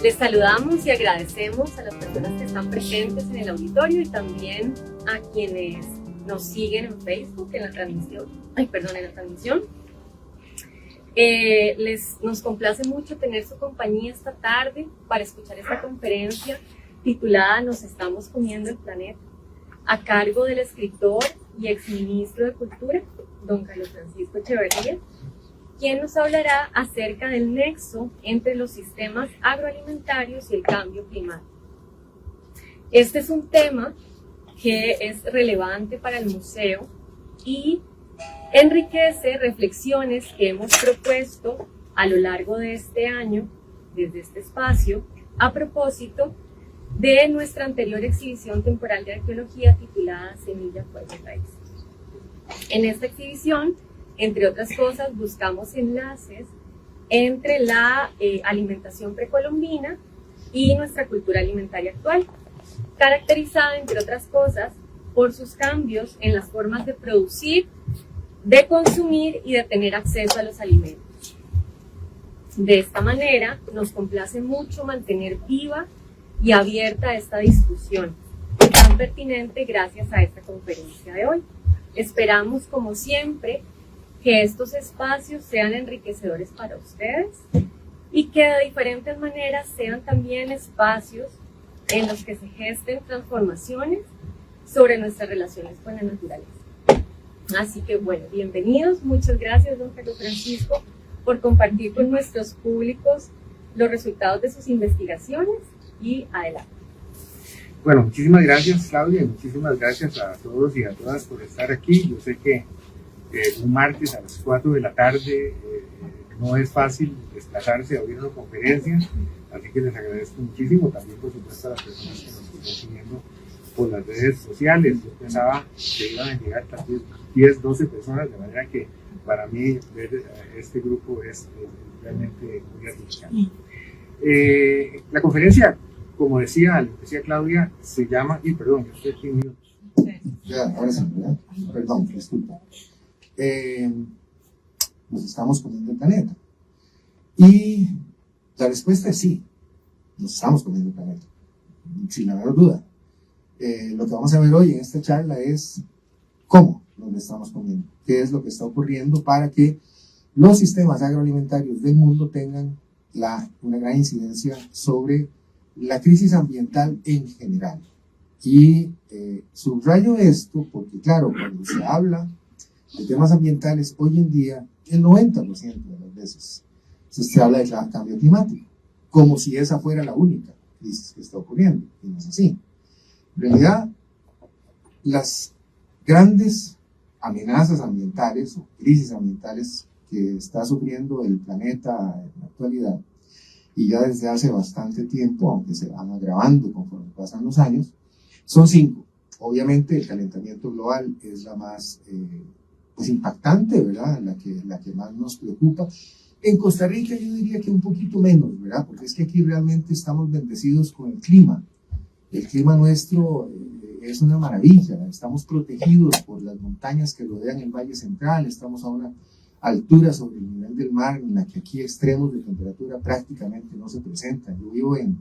Les saludamos y agradecemos a las personas que están presentes en el auditorio y también a quienes nos siguen en Facebook, en la transmisión. Nos complace mucho tener su compañía esta tarde para escuchar esta conferencia titulada Nos estamos comiendo el planeta, a cargo del escritor y exministro de Cultura, don Carlos Francisco Echeverría, quien nos hablará acerca del nexo entre los sistemas agroalimentarios y el cambio climático. Este es un tema que es relevante para el museo y enriquece reflexiones que hemos propuesto a lo largo de este año, desde este espacio, a propósito de nuestra anterior exhibición temporal de arqueología titulada Semilla, Fuego y Raíz. En esta exhibición, entre otras cosas, buscamos enlaces entre la alimentación precolombina y nuestra cultura alimentaria actual, caracterizada, entre otras cosas, por sus cambios en las formas de producir, de consumir y de tener acceso a los alimentos. De esta manera, nos complace mucho mantener viva y abierta esta discusión, tan pertinente gracias a esta conferencia de hoy. Esperamos, como siempre, que estos espacios sean enriquecedores para ustedes y que de diferentes maneras sean también espacios en los que se gesten transformaciones sobre nuestras relaciones con la naturaleza. Así que bueno, bienvenidos, muchas gracias don Carlos Francisco por compartir con nuestros públicos los resultados de sus investigaciones y adelante. Bueno, muchísimas gracias Claudia y muchísimas gracias a todos y a todas por estar aquí. Yo sé que un martes a las 4 de la tarde no es fácil desplazarse a oír una conferencia, así que les agradezco muchísimo, también por supuesto a las personas que nos están siguiendo por las redes sociales. Yo pensaba que iban a llegar tal vez 10, 12 personas, de manera que para mí ver este grupo es realmente muy gratificante. La conferencia, como decía Claudia, se llama, y perdón, yo estoy aquí en minutos. Ya, ahora sí, ¿verdad? Perdón, disculpa. Nos estamos comiendo el planeta. Y la respuesta es sí, nos estamos comiendo el planeta, sin la menor duda. Lo que vamos a ver hoy en esta charla es cómo nos lo estamos comiendo, qué es lo que está ocurriendo para que los sistemas agroalimentarios del mundo tengan una gran incidencia sobre la crisis ambiental en general. Y subrayo esto porque, claro, cuando se habla de temas ambientales, hoy en día, el 90% de las veces se habla de cambio climático, como si esa fuera la única crisis que está ocurriendo, y no es así. En realidad, las grandes amenazas ambientales o crisis ambientales que está sufriendo el planeta en la actualidad, y ya desde hace bastante tiempo, aunque se van agravando conforme pasan los años, son 5. Obviamente el calentamiento global es la más impactante, ¿verdad? La que más nos preocupa. En Costa Rica yo diría que un poquito menos, ¿verdad? Porque es que aquí realmente estamos bendecidos con el clima. El clima nuestro es una maravilla, estamos protegidos por las montañas que rodean el Valle Central, estamos a una altura sobre el nivel del mar en la que aquí extremos de temperatura prácticamente no se presentan. Yo vivo en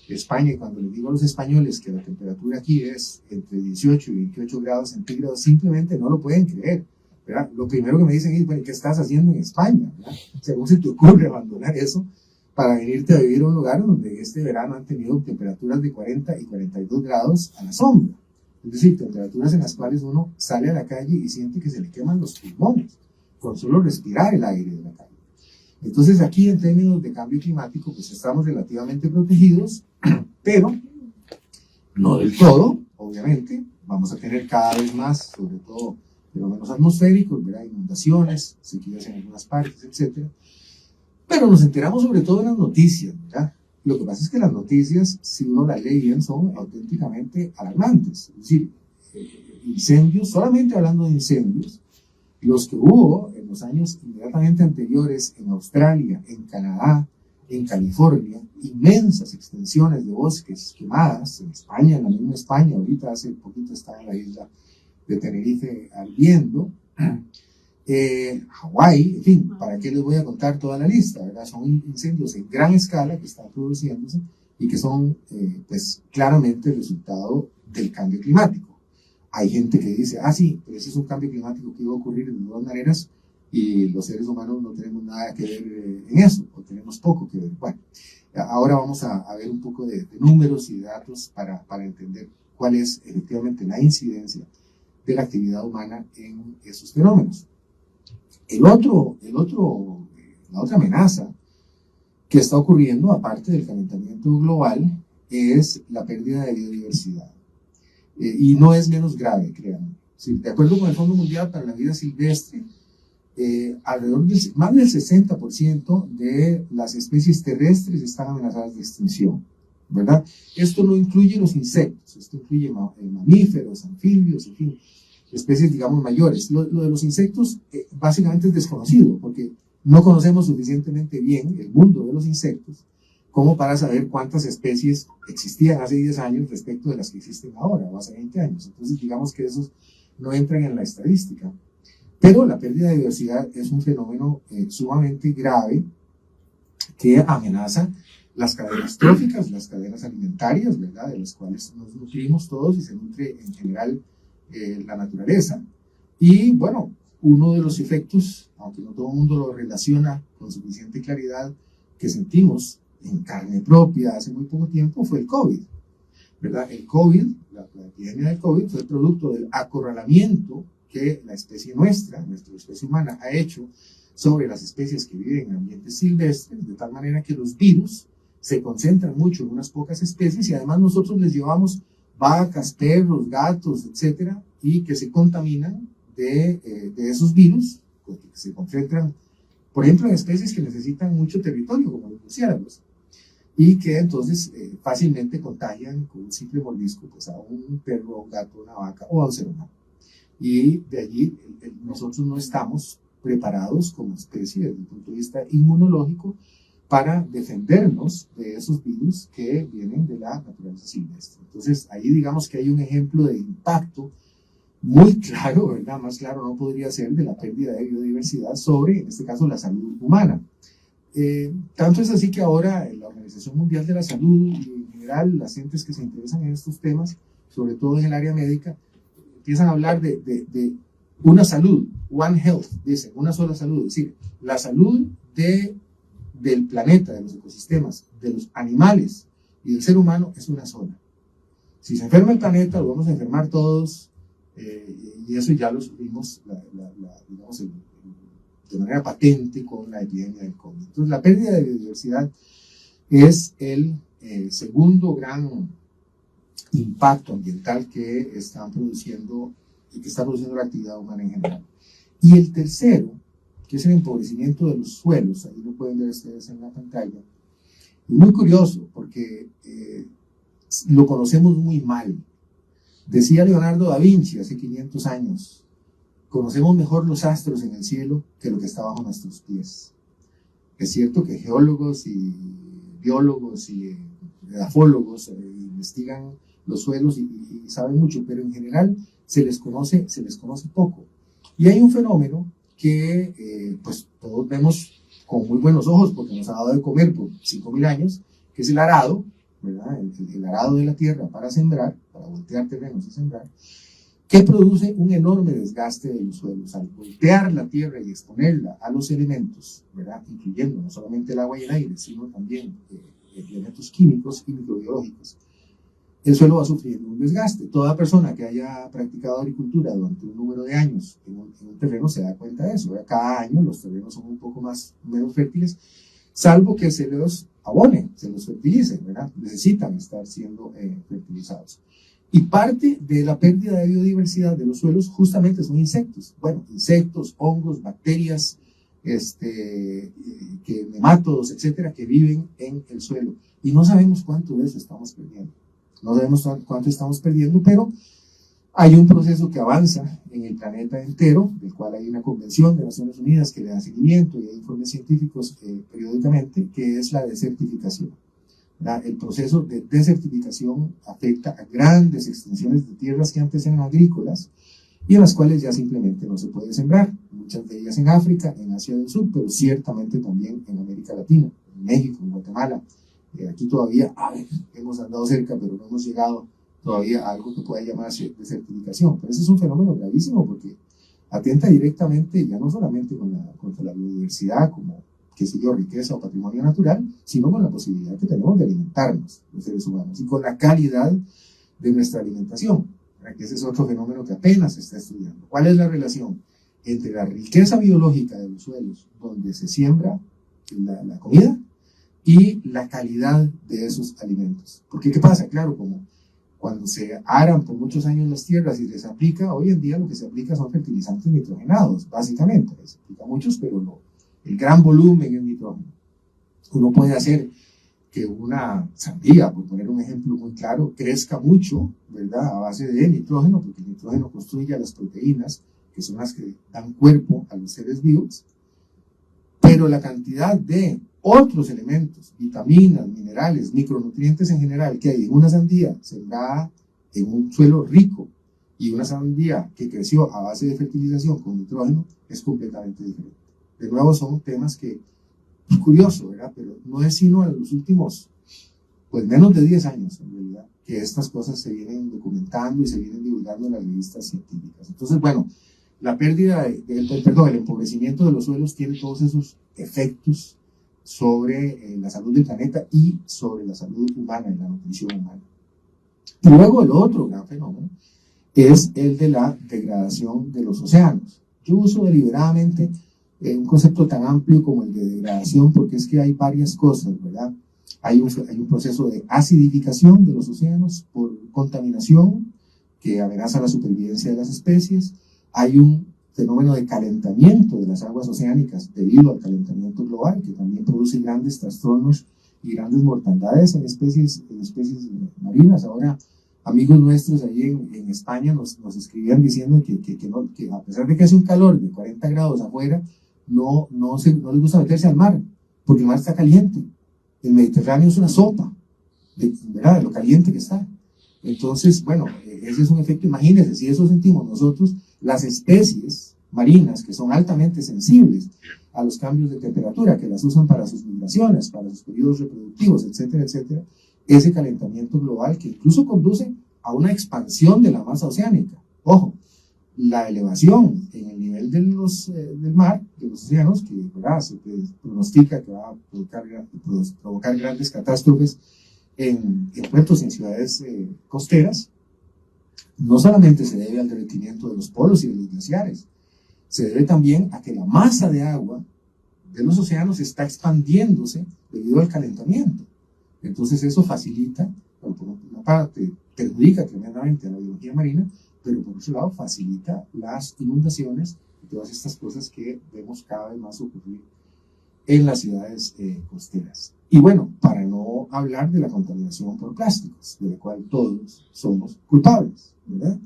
España y cuando les digo a los españoles que la temperatura aquí es entre 18 y 28 grados centígrados, simplemente no lo pueden creer, ¿verdad? Lo primero que me dicen es, ¿qué estás haciendo en España? ¿Verdad? O sea, ¿cómo se te ocurre abandonar eso para venirte a vivir a un lugar donde este verano han tenido temperaturas de 40 y 42 grados a la sombra? Es decir, temperaturas en las cuales uno sale a la calle y siente que se le queman los pulmones con solo respirar el aire de la calle. Entonces aquí en términos de cambio climático pues estamos relativamente protegidos, pero no del todo, obviamente. Vamos a tener cada vez más, sobre todo fenómenos atmosféricos, ¿verdad? Inundaciones, sequías en algunas partes, etc. Pero nos enteramos sobre todo en las noticias, ¿verdad? Lo que pasa es que las noticias, si uno las lee bien, son auténticamente alarmantes. Es decir, incendios, solamente hablando de incendios, los que hubo en los años inmediatamente anteriores en Australia, en Canadá, en California, inmensas extensiones de bosques quemadas, en España, en la misma España, ahorita hace poquito estaba en la isla de Tenerife ardiendo, Hawái, en fin, ¿para qué les voy a contar toda la lista? ¿Verdad? Son incendios en gran escala que están produciéndose y que son, pues, claramente el resultado del cambio climático. Hay gente que dice, sí, pero ese es un cambio climático que iba a ocurrir de todas maneras y los seres humanos no tenemos nada que ver en eso, o tenemos poco que ver. Bueno, ahora vamos a ver un poco de números y de datos para entender cuál es efectivamente la incidencia de la actividad humana en esos fenómenos. La otra amenaza que está ocurriendo, aparte del calentamiento global, es la pérdida de biodiversidad. Y no es menos grave, créanme. Sí, de acuerdo con el Fondo Mundial para la Vida Silvestre, más del 60% de las especies terrestres están amenazadas de extinción, ¿verdad? Esto no incluye los insectos, esto incluye mamíferos, anfibios, en fin, especies, digamos, mayores. Lo de los insectos básicamente es desconocido, porque no conocemos suficientemente bien el mundo de los insectos como para saber cuántas especies existían hace 10 años respecto de las que existen ahora, o hace 20 años. Entonces, digamos que esos no entran en la estadística. Pero la pérdida de biodiversidad es un fenómeno sumamente grave que amenaza las cadenas tróficas, las cadenas alimentarias, ¿verdad?, de las cuales nos nutrimos todos y se nutre en general la naturaleza. Y bueno, uno de los efectos, aunque no todo el mundo lo relaciona con suficiente claridad, que sentimos en carne propia hace muy poco tiempo fue el COVID, ¿verdad? El COVID, la epidemia del COVID fue producto del acorralamiento que la especie nuestra especie humana, ha hecho sobre las especies que viven en ambientes silvestres, de tal manera que los virus se concentran mucho en unas pocas especies y además nosotros les llevamos vacas, perros, gatos, etcétera, y que se contaminan de esos virus, que se concentran, por ejemplo, en especies que necesitan mucho territorio, como los murciélagos, y que entonces fácilmente contagian con un simple mordisco pues, a un perro, a un gato, a una vaca o a un ser humano. Y de allí nosotros no estamos preparados como especie desde el punto de vista inmunológico para defendernos de esos virus que vienen de la naturaleza silvestre. Entonces ahí digamos que hay un ejemplo de impacto muy claro, ¿verdad? Más claro no podría ser, de la pérdida de biodiversidad sobre, en este caso, la salud humana. Tanto es así que ahora la Organización Mundial de la Salud y en general las gentes que se interesan en estos temas, sobre todo en el área médica, empiezan a hablar de una salud, one health, dicen, una sola salud, es decir, la salud del planeta, de los ecosistemas, de los animales y del ser humano es una sola. Si se enferma el planeta, lo vamos a enfermar todos, y eso ya lo supimos, digamos, de manera patente con la epidemia del COVID. Entonces, la pérdida de biodiversidad es el segundo gran impacto ambiental que están produciendo y que está produciendo la actividad humana en general. Y el tercero, que es el empobrecimiento de los suelos, ahí lo pueden ver ustedes en la pantalla, es muy curioso porque lo conocemos muy mal. Decía Leonardo da Vinci hace 500 años, conocemos mejor los astros en el cielo que lo que está bajo nuestros pies. Es cierto que geólogos y biólogos y edafólogos investigan los suelos y saben mucho, pero en general se les conoce poco. Y hay un fenómeno que pues todos vemos con muy buenos ojos porque nos ha dado de comer por 5.000 años, que es el arado, ¿verdad? El arado de la tierra para sembrar, para voltear terrenos y sembrar, que produce un enorme desgaste de los suelos. Al voltear la tierra y exponerla a los elementos, ¿verdad?, incluyendo no solamente el agua y el aire, sino también elementos químicos y microbiológicos, el suelo va sufriendo un desgaste. Toda persona que haya practicado agricultura durante un número de años en un terreno se da cuenta de eso, ¿verdad? Cada año los terrenos son un poco menos fértiles, salvo que se los abone, se los fertilice, ¿verdad? Necesitan estar siendo fertilizados. Y parte de la pérdida de biodiversidad de los suelos justamente son insectos. Bueno, insectos, hongos, bacterias, nemátodos, etcétera, que viven en el suelo. Y no sabemos cuánto de eso estamos perdiendo. No sabemos cuánto estamos perdiendo, pero hay un proceso que avanza en el planeta entero, del cual hay una convención de Naciones Unidas que le da seguimiento y hay informes científicos periódicamente, que es la desertificación. El proceso de desertificación afecta a grandes extensiones de tierras que antes eran agrícolas y en las cuales ya simplemente no se puede sembrar. muchas de ellas en África, en Asia del Sur, pero ciertamente también en América Latina, en México, en Guatemala. Aquí todavía, hemos andado cerca, pero no hemos llegado todavía a algo que pueda llamarse de certificación. Pero ese es un fenómeno gravísimo porque atenta directamente ya no solamente contra la biodiversidad como, qué sé yo, riqueza o patrimonio natural, sino con la posibilidad que tenemos de alimentarnos los seres humanos y con la calidad de nuestra alimentación, que ese es otro fenómeno que apenas se está estudiando. ¿Cuál es la relación entre la riqueza biológica de los suelos donde se siembra la comida y la calidad de esos alimentos? Porque ¿qué pasa? Claro, como cuando se aran por muchos años las tierras y les aplica, hoy en día lo que se aplica son fertilizantes nitrogenados, básicamente. Se aplica muchos, pero el gran volumen es nitrógeno. Uno puede hacer que una sandía, por poner un ejemplo muy claro, crezca mucho, ¿verdad?, a base de nitrógeno, porque el nitrógeno construye las proteínas, que son las que dan cuerpo a los seres vivos, pero la cantidad de otros elementos, vitaminas, minerales, micronutrientes en general que hay en una sandía sembrada en un suelo rico y una sandía que creció a base de fertilización con nitrógeno es completamente diferente. De nuevo son temas que es curioso, ¿verdad? Pero no es sino en los últimos, pues menos de 10 años en realidad, que estas cosas se vienen documentando y se vienen divulgando en las revistas científicas. Entonces, bueno, la pérdida, el empobrecimiento de los suelos tiene todos esos efectos sobre la salud del planeta y sobre la salud humana y la nutrición humana. Y luego el otro gran fenómeno es el de la degradación de los océanos. Yo uso deliberadamente un concepto tan amplio como el de degradación porque es que hay varias cosas, ¿verdad? Hay un proceso de acidificación de los océanos por contaminación que amenaza la supervivencia de las especies. Hay un fenómeno de calentamiento de las aguas oceánicas debido al calentamiento global, que también produce grandes trastornos y grandes mortandades en especies marinas. Ahora, amigos nuestros ahí en España nos escribían diciendo que a pesar de que hace un calor de 40 grados afuera, no les gusta meterse al mar, porque el mar está caliente. El Mediterráneo es una sopa, ¿verdad?, de lo caliente que está. Entonces, bueno, ese es un efecto. Imagínense, si eso sentimos nosotros, las especies marinas que son altamente sensibles a los cambios de temperatura, que las usan para sus migraciones, para sus periodos reproductivos, etcétera, etcétera, ese calentamiento global que incluso conduce a una expansión de la masa oceánica. Ojo, la elevación en el nivel del mar, de los océanos, que ¿verdad?, se pronostica que va a provocar grandes catástrofes en puertos y en ciudades costeras, no solamente se debe al derretimiento de los polos y de los glaciares, se debe también a que la masa de agua de los océanos está expandiéndose debido al calentamiento. Entonces eso facilita, bueno, por una parte perjudica tremendamente a la biología marina, pero por otro lado facilita las inundaciones y todas estas cosas que vemos cada vez más ocurrir en las ciudades costeras. Y bueno, para no hablar de la contaminación por plásticos, de la cual todos somos culpables, ¿verdad?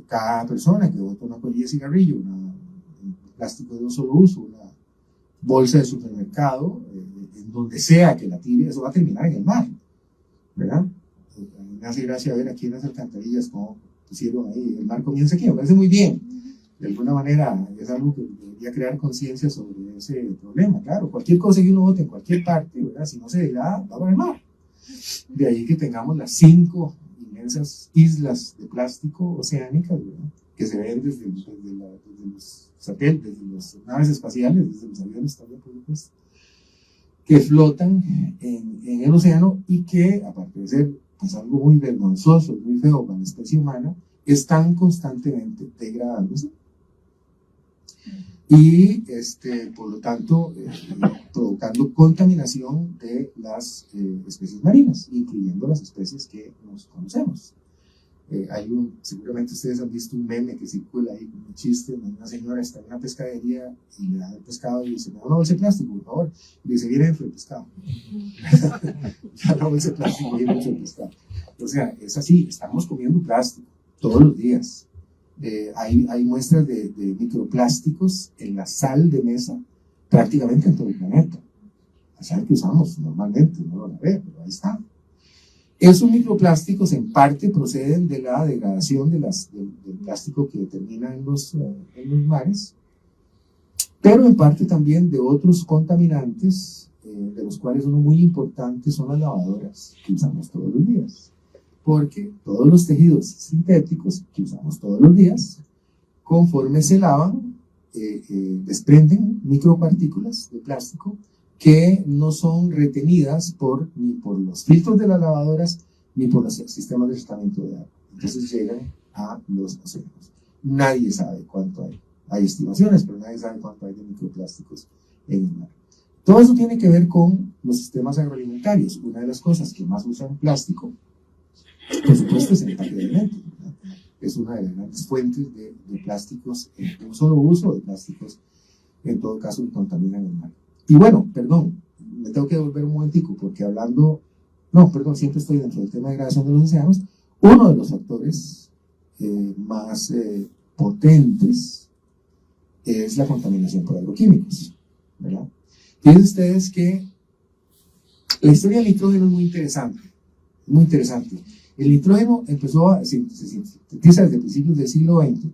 Cada persona que bota una colilla de cigarrillo, un plástico de un solo uso, una bolsa de supermercado, en donde sea que la tire, eso va a terminar en el mar, ¿verdad? A mí me hace gracia ver aquí en las alcantarillas cómo pusieron ahí, el mar comienza aquí, me parece muy bien. De alguna manera es algo que debería crear conciencia sobre ese problema. Claro, cualquier cosa que uno bote en cualquier parte, ¿verdad?, si no se degrada, va para el mar. De ahí que tengamos las 5 inmensas islas de plástico oceánicas, ¿verdad?, que se ven desde los satélites, desde las naves espaciales, desde los aviones también, por supuesto, que flotan en el océano y que, aparte de ser pues, algo muy vergonzoso, muy feo para la especie humana, están constantemente degradándose. Y por lo tanto provocando contaminación de las especies marinas, incluyendo las especies que nos conocemos. Seguramente ustedes han visto un meme que circula ahí, un chiste, una señora está en una pescadería y le da el pescado y dice, me da una bolsa de plástico, por favor, y le dice, viene dentro del pescado. Ya la bolsa de plástico viene dentro del pescado. O sea, es así, estamos comiendo plástico todos los días. Hay muestras de microplásticos en la sal de mesa prácticamente en todo el planeta. La sal que usamos normalmente, no la ve, pero ahí está. Esos microplásticos en parte proceden de la degradación del plástico que termina en los mares pero en parte también de otros contaminantes, de los cuales uno muy importante son las lavadoras que usamos todos los días, porque todos los tejidos sintéticos que usamos todos los días, conforme se lavan, desprenden micropartículas de plástico que no son retenidas ni por los filtros de las lavadoras ni por los sistemas de tratamiento de agua. Entonces llegan a los océanos. Nadie sabe cuánto hay. Hay estimaciones, pero nadie sabe cuánto hay de microplásticos en el mar. Todo eso tiene que ver con los sistemas agroalimentarios. Una de las cosas que más usan plástico, por supuesto, es el empaque de alimentos, ¿verdad? Es una de las grandes fuentes de plásticos en un solo uso, de plásticos, en todo caso, que contaminan el mar. Y bueno, perdón, me tengo que devolver un momentico, porque siempre estoy dentro del tema de degradación de los océanos. Uno de los factores más potentes es la contaminación por agroquímicos, ¿verdad? Fíjense ustedes que la historia del nitrógeno es muy interesante, muy interesante. El nitrógeno se sintetiza desde principios del siglo XX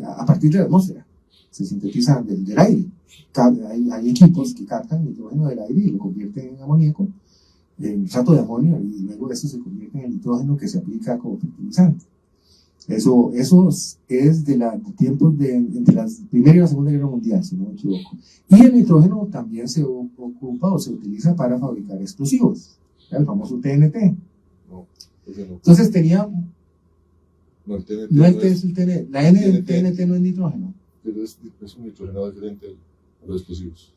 a partir de la atmósfera, se sintetiza del aire. Hay equipos que captan nitrógeno del aire y lo convierten en amoníaco, en nitrato de amonio, y luego eso se convierte en el nitrógeno que se aplica como fertilizante. Eso es de tiempos entre la Primera y la Segunda Guerra Mundial, si no me equivoco. Y el nitrógeno también se ocupa o se utiliza para fabricar explosivos, el famoso TNT. No, ese no. Entonces tenía... No, el TNT no es el TNT. La N del TNT no es nitrógeno. Pero es un nitrógeno diferente a los explosivos.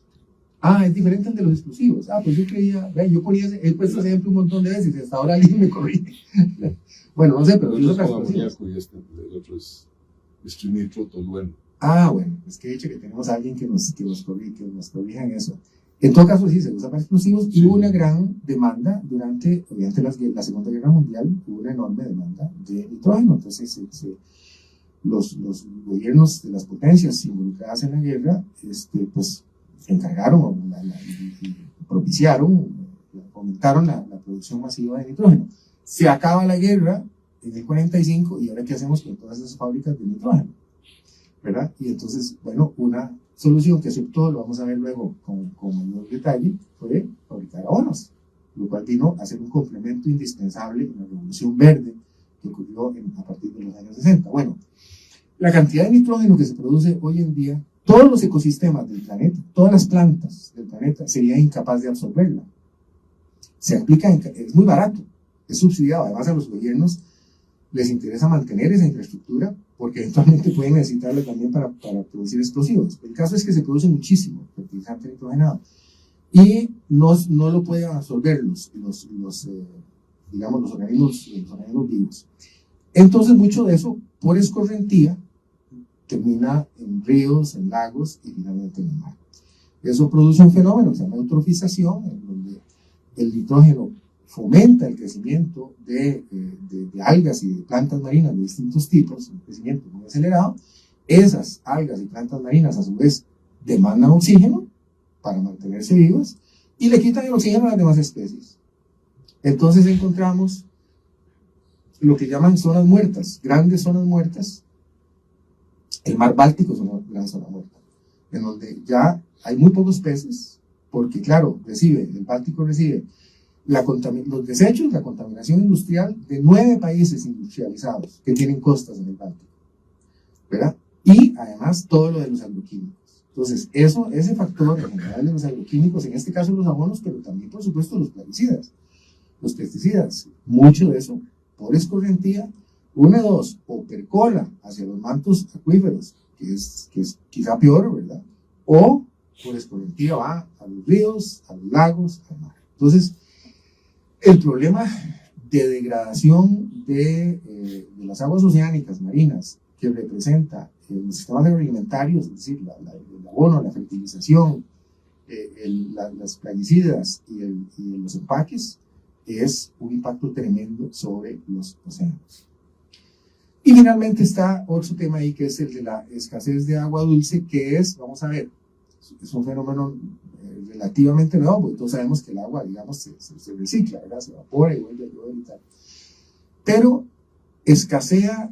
Ah, es diferente al de los explosivos. Ah, pues yo creía, he puesto ese ejemplo un montón de veces y hasta ahora alguien me corrige. Bueno, no sé, pero el es otro es con amoníaco y el otro es trinitro-tolueno. Ah, bueno, es que he dicho que tenemos a alguien que nos corrija en eso. En todo caso, sí, se usa para explosivos y hubo una gran demanda durante, obviamente, la Segunda Guerra Mundial, hubo una enorme demanda de nitrógeno. Entonces, los gobiernos de las potencias involucradas en la guerra, pues, encargaron y propiciaron, aumentaron la producción masiva de nitrógeno. Se acaba la guerra en el 45 y ahora ¿qué hacemos con todas esas fábricas de nitrógeno? ¿Verdad? Y entonces, bueno, una solución que aceptó, lo vamos a ver luego con mayor detalle, fue fabricar abonos, lo cual vino a ser un complemento indispensable en la revolución verde que ocurrió a partir de los años 60. Bueno, la cantidad de nitrógeno que se produce hoy en día, todos los ecosistemas del planeta, todas las plantas del planeta serían incapaces de absorberla. Se aplica, es muy barato, es subsidiado. Además, a los gobiernos les interesa mantener esa infraestructura porque eventualmente pueden necesitarla también para producir explosivos. El caso es que se produce muchísimo fertilizante nitrogenado y no lo pueden absorber los organismos vivos. Entonces, mucho de eso, por escorrentía, termina en ríos, en lagos y finalmente en el mar. Eso produce un fenómeno que se llama eutrofización, en donde el nitrógeno fomenta el crecimiento de algas y de plantas marinas de distintos tipos, un crecimiento muy acelerado. Esas algas y plantas marinas, a su vez, demandan oxígeno para mantenerse vivas y le quitan el oxígeno a las demás especies. Entonces encontramos lo que llaman zonas muertas, grandes zonas muertas. El mar Báltico es una gran zona muerta, en donde ya hay muy pocos peces, porque claro, el Báltico recibe los desechos, la contaminación industrial de 9 países industrializados que tienen costas en el Báltico, ¿verdad? Y además todo lo de los agroquímicos. Entonces, ese factor en general de los agroquímicos, en este caso los abonos, pero también por supuesto los plaguicidas, los pesticidas, mucho de eso por escorrentía, o percola hacia los mantos acuíferos, que es quizá peor, ¿verdad? O por escorrentía va a los ríos, a los lagos, al mar. Entonces, el problema de degradación de las aguas oceánicas marinas que representa los sistemas agroalimentarios, es decir, el abono, la fertilización, las plaguicidas y los empaques, es un impacto tremendo sobre los océanos. Y finalmente está otro tema ahí que es el de la escasez de agua dulce, que vamos a ver, es un fenómeno relativamente nuevo, porque todos sabemos que el agua, digamos, se recicla, ¿verdad? Se evapora y vuelve a llover y tal. Pero escasea,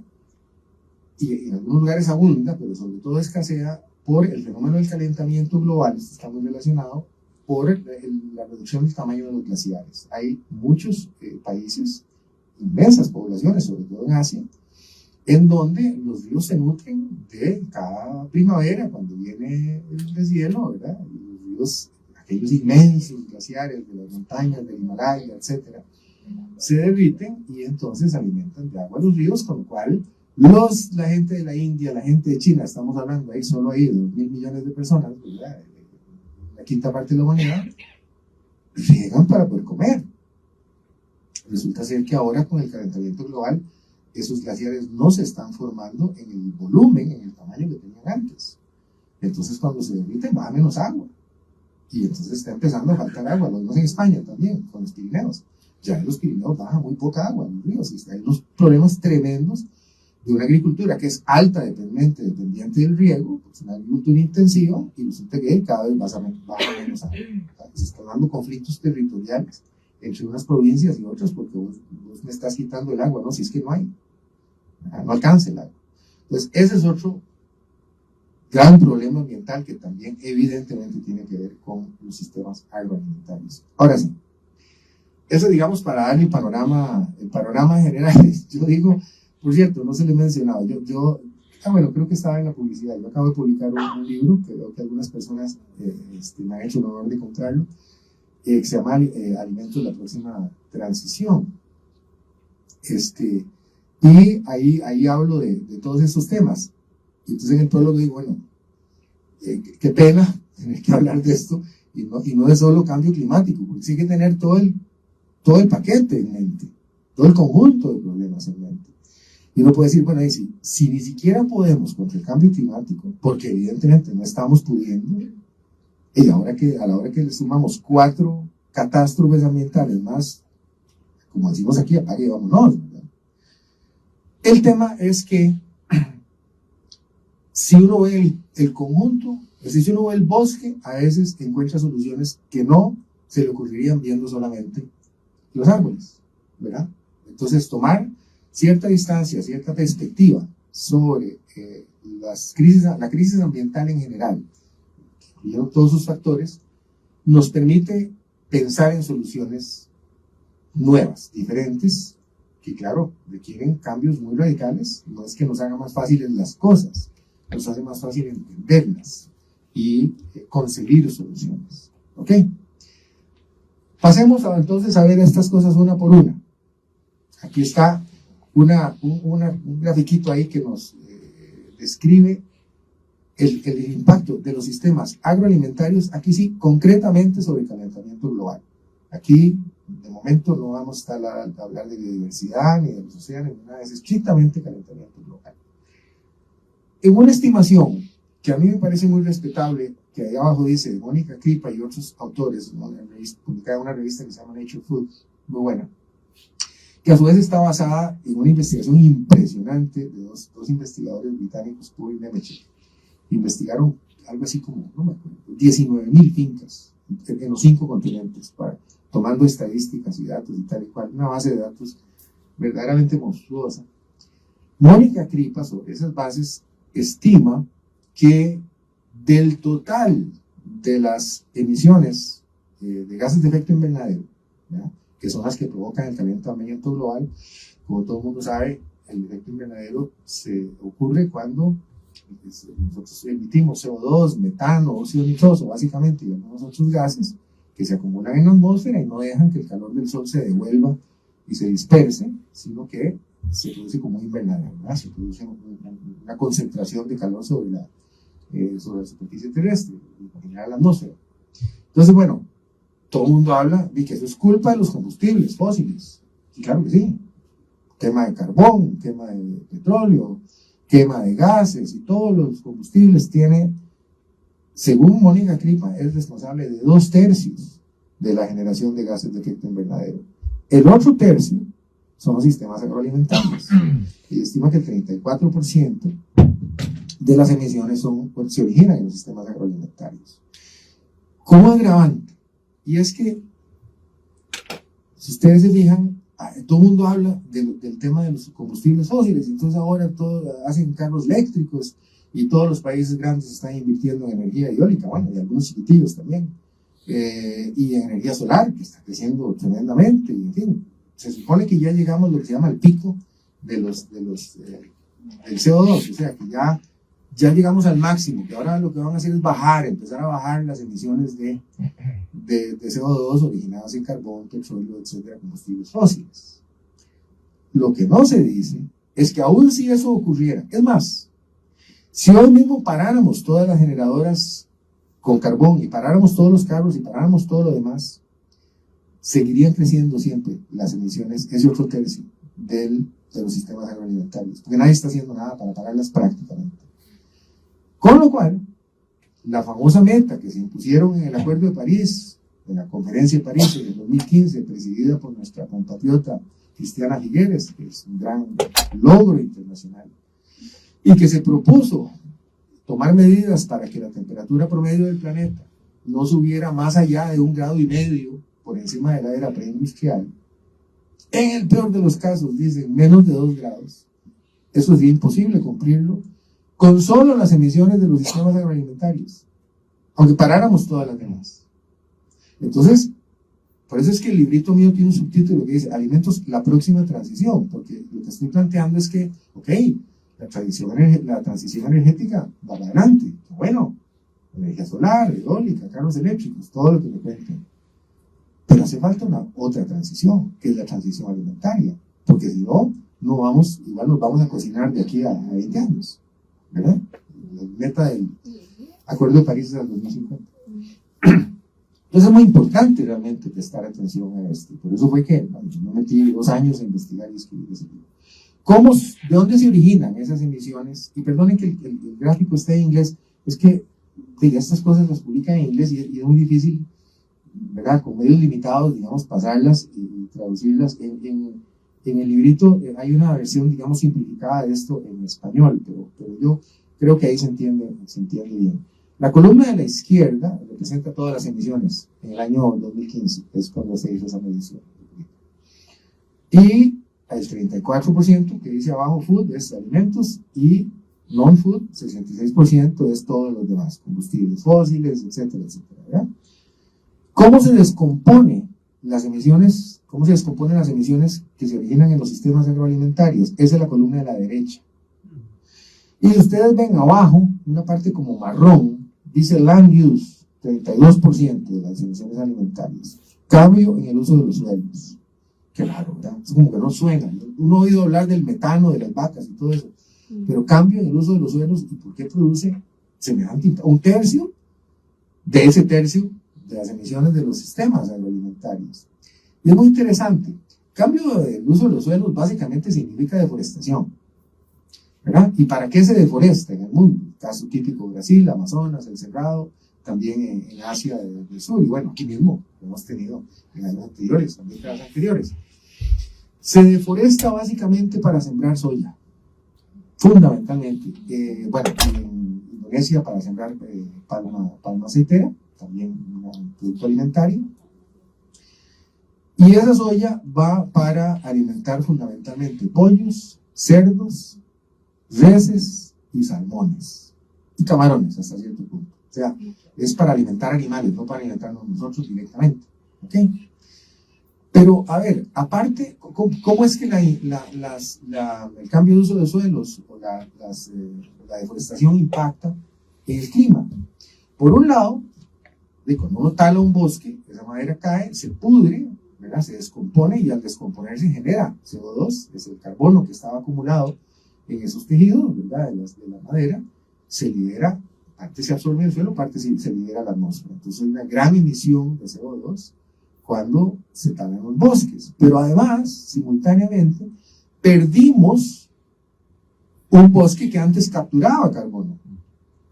y en algunos lugares abunda, pero sobre todo escasea por el fenómeno del calentamiento global, esto está muy relacionado, por la reducción del tamaño de los glaciares. Hay muchos países, inmensas poblaciones, sobre todo en Asia, en donde los ríos se nutren de cada primavera, cuando viene el deshielo, ¿verdad? Y los ríos, aquellos inmensos glaciares de las montañas, del Himalaya, etcétera, se derriten y entonces alimentan de agua los ríos, con lo cual la gente de la India, la gente de China, estamos hablando ahí, solo ahí de 2.000 millones de personas, ¿verdad? La quinta parte de la humanidad, riegan para poder comer. Resulta ser que ahora con el calentamiento global, esos glaciares no se están formando en el volumen, en el tamaño que tenían antes. Entonces cuando se derriten baja menos agua. Y entonces está empezando a faltar agua. Lo vemos en España también, con los Pirineos. Ya en los Pirineos baja muy poca agua en los ríos. Y hay unos problemas tremendos de una agricultura que es altamente dependiente del riego, es una agricultura intensiva, y resulta que cada vez baja menos agua. Se están dando conflictos territoriales entre unas provincias y otras, porque vos me estás quitando el agua, ¿no? Si es que no hay, no alcanza el agua. Entonces, ese es otro gran problema ambiental que también evidentemente tiene que ver con los sistemas agroalimentarios. Ahora sí, eso digamos para dar el panorama general. Yo digo, por cierto, no se le he mencionado, creo que estaba en la publicidad, yo acabo de publicar un libro, que creo que algunas personas me han hecho el honor de comprarlo, que se llama Alimentos de la Próxima Transición. Y ahí hablo de todos estos temas. Y entonces en el prólogo digo, bueno, qué pena tener que hablar de esto, y no de solo cambio climático, porque sí hay que tener todo el paquete en mente, todo el conjunto de problemas en mente. Y uno puede decir, bueno, si ni siquiera podemos contra el cambio climático, porque evidentemente no estamos pudiendo, y a la hora que le sumamos 4 catástrofes ambientales más, como decimos aquí, apague y vámonos, ¿verdad? El tema es que si uno ve el conjunto, es decir, si uno ve el bosque, a veces encuentra soluciones que no se le ocurrirían viendo solamente los árboles, ¿verdad? Entonces, tomar cierta distancia, cierta perspectiva sobre la crisis ambiental en general, incluyendo todos sus factores, nos permite pensar en soluciones nuevas, diferentes, que claro, requieren cambios muy radicales. No es que nos haga más fáciles las cosas, nos hace más fácil entenderlas y conseguir soluciones. ¿Ok? Pasemos entonces a ver estas cosas una por una. Aquí está un grafiquito ahí que nos describe el impacto de los sistemas agroalimentarios, aquí sí, concretamente sobre el calentamiento global. Aquí, de momento, no vamos a estar a hablar de biodiversidad, ni de los océanos, ni nada, es estrictamente calentamiento global. En una estimación que a mí me parece muy respetable, que ahí abajo dice Mónica Kripa y otros autores, publicada en una revista que se llama Nature Food, muy buena, que a su vez está basada en una investigación impresionante de dos investigadores británicos, Paul y Nemetschek. Investigaron algo así como, no me acuerdo, 19.000 fincas en los 5 continentes, tomando estadísticas y datos y tal y cual, una base de datos verdaderamente monstruosa. Mónica Kripa, sobre esas bases, estima que del total de las emisiones de gases de efecto invernadero, ¿ya?, que son las que provocan el calentamiento global, como todo el mundo sabe, el efecto invernadero se ocurre cuando nosotros emitimos CO2, metano, óxido nitroso, básicamente, y algunos otros gases que se acumulan en la atmósfera y no dejan que el calor del sol se devuelva y se disperse, sino que se produce como un invernadero, ¿verdad? Se produce una concentración de calor sobre la superficie terrestre, en general la atmósfera. Entonces, bueno, todo el mundo habla de que eso es culpa de los combustibles fósiles. Y claro que sí. Quema de carbón, quema de petróleo, quema de gases y todos los combustibles tiene, según Mónica Kripa, es responsable de 2/3 de la generación de gases de efecto invernadero. El otro tercio son los sistemas agroalimentarios. Y estima que el 34% de las emisiones se originan en los sistemas agroalimentarios. Como agravante, y es que, si ustedes se fijan, todo el mundo habla del tema de los combustibles fósiles, entonces ahora todos hacen carros eléctricos y todos los países grandes están invirtiendo en energía eólica, bueno, y algunos chiquitillos también, y en energía solar, que está creciendo tremendamente, y en fin, se supone que ya llegamos a lo que se llama el pico del CO2, o sea, que ya llegamos al máximo, que ahora lo que van a hacer es empezar a bajar las emisiones de CO2 originadas en carbón, petróleo, etcétera, combustibles fósiles. Lo que no se dice es que aún si eso ocurriera, es más, si hoy mismo paráramos todas las generadoras con carbón y paráramos todos los carros y paráramos todo lo demás, seguirían creciendo siempre las emisiones, ese otro tercio de los sistemas agroalimentarios, porque nadie está haciendo nada para pararlas prácticamente. Con lo cual, la famosa meta que se impusieron en el Acuerdo de París, en la Conferencia de París en el 2015, presidida por nuestra compatriota Cristiana Figueres, que es un gran logro internacional, y que se propuso tomar medidas para que la temperatura promedio del planeta no subiera más allá de 1,5 grados por encima de la era preindustrial. En el peor de los casos, dicen menos de 2 grados. Eso es imposible cumplirlo con solo las emisiones de los sistemas agroalimentarios, aunque paráramos todas las demás. Entonces, por eso es que el librito mío tiene un subtítulo que dice Alimentos, la próxima transición, porque lo que estoy planteando es que, ok, la transición energética va para adelante, bueno, energía solar, eólica, carros eléctricos, todo lo que me cuenten. Pero hace falta una otra transición, que es la transición alimentaria, porque si no, igual nos vamos a cocinar de aquí a 20 años, ¿verdad? La meta del Acuerdo de París es al 2050. Entonces es muy importante realmente prestar atención a esto. Por eso fue que me metí 2 años a investigar y escribir ese libro. ¿De dónde se originan esas emisiones? Y perdonen que el gráfico esté en inglés, es que estas cosas las publican en inglés y es muy difícil, ¿verdad? Con medios limitados, digamos, pasarlas y traducirlas. En el librito hay una versión, digamos, simplificada de esto en español, pero yo creo que ahí se entiende bien. La columna de la izquierda representa todas las emisiones en el año 2015, es cuando se hizo esa medición. Y el 34% que dice abajo food es alimentos y non-food, 66% es todos los demás, combustibles fósiles, etcétera, etcétera, ¿verdad? ¿Cómo se descomponen las emisiones que se originan en los sistemas agroalimentarios? Esa es la columna de la derecha. Y si ustedes ven abajo, una parte como marrón, dice land use, 32% de las emisiones alimentarias. Cambio en el uso de los suelos. Qué raro, ¿verdad? Es como que no suena. Uno ha oído hablar del metano, de las vacas y todo eso. Pero cambio en el uso de los suelos, ¿y por qué produce semejante impacto? 1/3 de ese tercio de las emisiones de los sistemas agroalimentarios. Y es muy interesante. Cambio del uso de los suelos básicamente significa deforestación, ¿verdad? ¿Y para qué se deforesta en el mundo? El caso típico: Brasil, Amazonas, el Cerrado, también en Asia del Sur, y bueno, aquí mismo lo hemos tenido en años anteriores, también en años anteriores. Se deforesta básicamente para sembrar soya, fundamentalmente. Bueno, en Indonesia para sembrar palma aceitera, también un producto alimentario. Y esa soya va para alimentar fundamentalmente pollos, cerdos, reses y salmones, y camarones hasta cierto punto. O sea, es para alimentar animales, no para alimentarnos nosotros directamente. ¿Ok? Pero, a ver, aparte, ¿cómo es que el cambio de uso de suelos o la deforestación impacta en el clima? Por un lado, cuando uno tala un bosque, esa madera cae, se pudre, ¿verdad? Se descompone, y al descomponerse genera CO2, es el carbono que estaba acumulado en esos tejidos, ¿verdad? De la madera, se libera, parte se absorbe en el suelo, parte se libera a la atmósfera. Entonces hay una gran emisión de CO2 cuando se talan los bosques. Pero además, simultáneamente, perdimos un bosque que antes capturaba carbono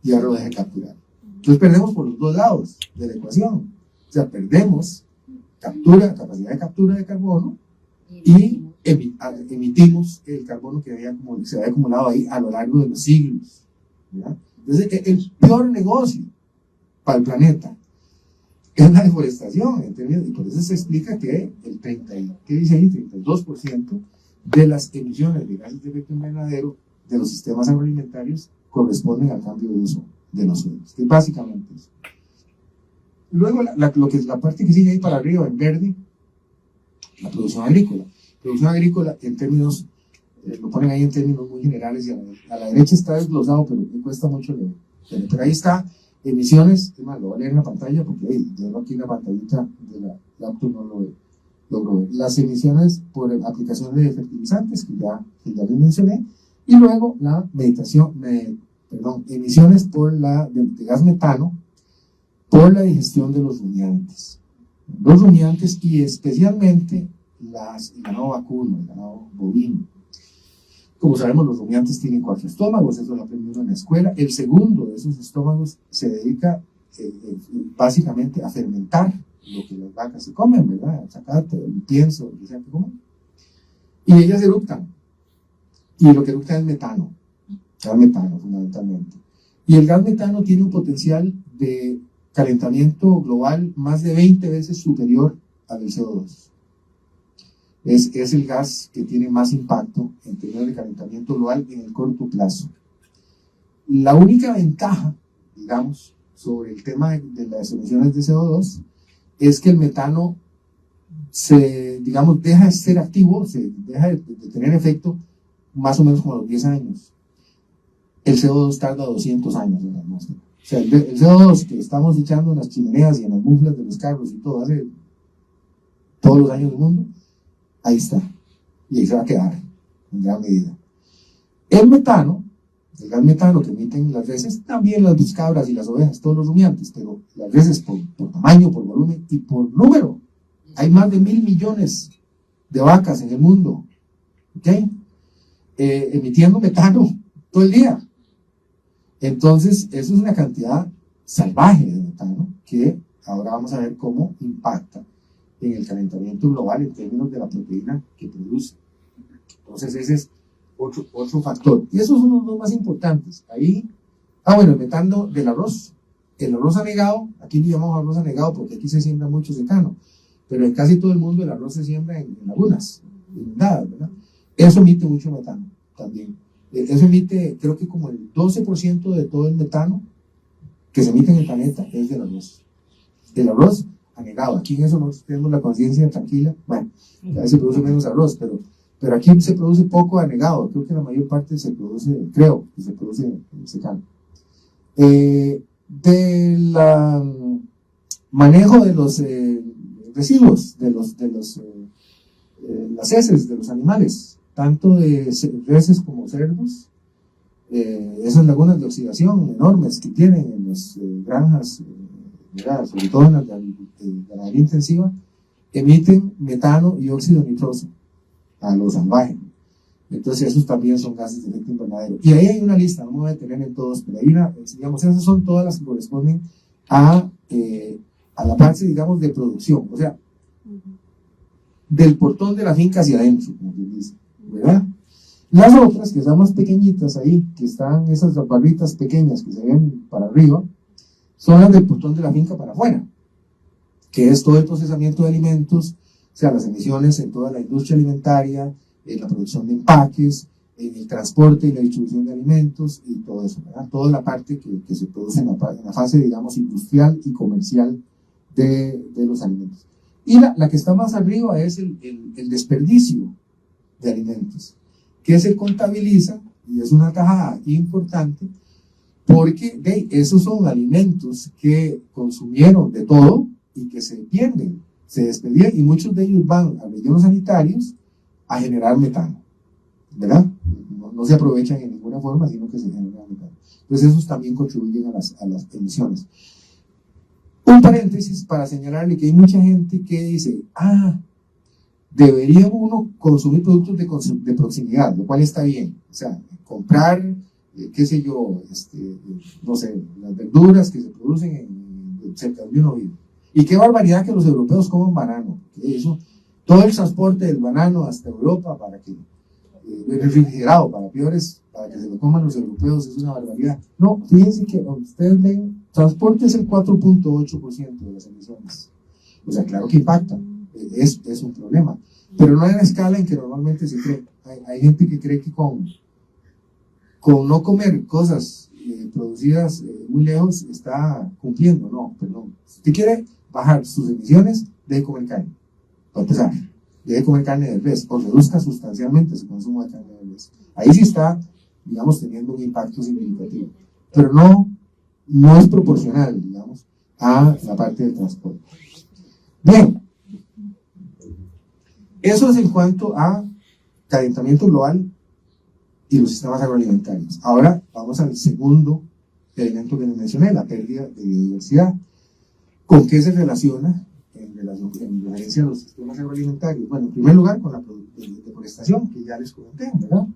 y ahora lo deja capturar. Entonces perdemos por los dos lados de la ecuación. O sea, perdemos capacidad de captura de carbono y emitimos el carbono que se había acumulado ahí a lo largo de los siglos, ¿verdad? Entonces, el peor negocio para el planeta es la deforestación, ¿entiendes? Y por eso se explica que el 32% de las emisiones de gases de efecto invernadero de los sistemas agroalimentarios corresponden al cambio de uso de los suelos, que es básicamente eso. Luego, lo que es la parte que sigue ahí para arriba, en verde, la producción agrícola. Producción agrícola, en términos, lo ponen ahí en términos muy generales, y a la derecha está desglosado, pero me cuesta mucho leer. Pero ahí está, emisiones, es más, lo voy a leer en la pantalla, porque yo aquí en la pantallita de la laptop no lo logro ver. Las emisiones por aplicación de fertilizantes, que ya les mencioné, y luego la emisiones de gas metano, por la digestión de los rumiantes. Los rumiantes y especialmente el ganado vacuno, el ganado bovino. Como sabemos, los rumiantes tienen 4 estómagos, eso lo aprendí uno en la escuela. El segundo de esos estómagos se dedica básicamente a fermentar lo que las vacas se comen, ¿verdad? El zacate, el pienso, lo que sea que comen. Y ellas eructan. Y lo que eructa es metano. Gas metano, fundamentalmente. Y el gas metano tiene un potencial de calentamiento global más de 20 veces superior al del CO2. Es el gas que tiene más impacto en términos de calentamiento global en el corto plazo. La única ventaja, digamos, sobre el tema de las emisiones de CO2 es que el metano deja de ser activo, deja de tener efecto más o menos como a los 10 años. El CO2 tarda 200 años en la atmósfera. O sea, el CO2 que estamos echando en las chimeneas y en las buflas de los carros y todo hace todos los años del mundo, ahí está. Y ahí se va a quedar en gran medida. El gas metano que emiten las reses, también las cabras y las ovejas, todos los rumiantes, pero las reses por tamaño, por volumen y por número. Hay más de 1.000 millones de vacas en el mundo, ¿ok? Emitiendo metano todo el día. Entonces, eso es una cantidad salvaje de metano que ahora vamos a ver cómo impacta en el calentamiento global en términos de la proteína que produce. Entonces, ese es otro factor. Y esos son los dos más importantes. Ahí, el metano del arroz. El arroz anegado, aquí le llamamos arroz anegado porque aquí se siembra mucho secano, pero en casi todo el mundo el arroz se siembra en lagunas, inundadas, ¿verdad? Eso emite mucho metano también. Eso emite, creo que como el 12% de todo el metano que se emite en el planeta es del arroz. Del arroz anegado. Aquí en eso nosotros tenemos la conciencia tranquila. Bueno, a veces se produce menos arroz, pero aquí se produce poco anegado. Creo que la mayor parte se produce secano. Del manejo de los residuos, las heces de los animales, tanto de reses como cerdos, esas lagunas de oxidación enormes que tienen en las granjas, sobre todo en la ganadería intensiva, emiten metano y óxido nitroso a lo salvaje. Entonces esos también son gases de efecto invernadero. Y ahí hay una lista, no me voy a detener en todos, pero hay esas son todas las que corresponden a la parte, digamos, de producción. O sea, del portón de la finca hacia adentro, como quien dice, ¿verdad? Las otras, que están más pequeñitas ahí, que están esas barritas pequeñas que se ven para arriba, son las del portón de la finca para afuera, que es todo el procesamiento de alimentos, o sea, las emisiones en toda la industria alimentaria, en la producción de empaques, en el transporte y la distribución de alimentos y todo eso, ¿verdad? Toda la parte que se produce en la fase, digamos, industrial y comercial de los alimentos. Y la que está más arriba es el desperdicio de alimentos, que se contabiliza, y es una tajada importante, porque esos son alimentos que consumieron de todo y que se pierden, se desperdician, y muchos de ellos van a rellenos sanitarios a generar metano, ¿verdad? No se aprovechan en ninguna forma, sino que se generan metano. Entonces esos también contribuyen a las emisiones. Un paréntesis para señalarle que hay mucha gente que dice, debería uno consumir productos de proximidad, lo cual está bien. O sea, comprar, no sé, las verduras que se producen cerca de uno vive. Y qué barbaridad que los europeos coman banano. Eso, todo el transporte del banano hasta Europa para que refrigerado para peores, para que se lo coman los europeos, es una barbaridad. No, fíjense que ustedes ven, transporte es el 4.8% de las emisiones. O sea, claro que impacta, es un problema, pero no hay una escala en que normalmente se cree. Hay gente que cree que con no comer cosas producidas muy lejos está cumpliendo. No, perdón. Si usted quiere bajar sus emisiones, deje de comer carne. Para empezar, deje de comer carne de res o reduzca sustancialmente su consumo de carne de res. Ahí sí está, digamos, teniendo un impacto significativo. Pero no es proporcional, digamos, a la parte del transporte. Bien, eso es en cuanto a calentamiento global y los sistemas agroalimentarios. Ahora vamos al segundo elemento que les mencioné, la pérdida de biodiversidad. ¿Con qué se relaciona en referencia a los sistemas agroalimentarios? Bueno, en primer lugar, con la deforestación, que ya les comenté, ¿verdad?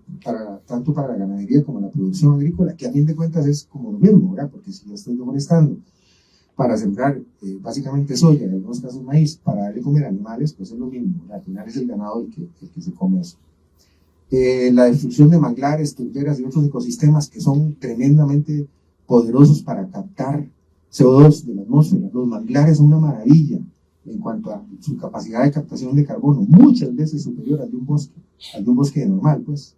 Tanto para la ganadería como la producción agrícola, que a fin de cuentas es como lo mismo, ¿verdad? Porque si yo estoy deforestando para sembrar básicamente soya, en algunos casos maíz, para darle comer a animales, pues es lo mismo, ¿verdad? Al final es el ganado el que se come eso. La destrucción de manglares, turberas y otros ecosistemas que son tremendamente poderosos para captar CO2 de la atmósfera. Los manglares son una maravilla en cuanto a su capacidad de captación de carbono, muchas veces superior al de un bosque normal, pues.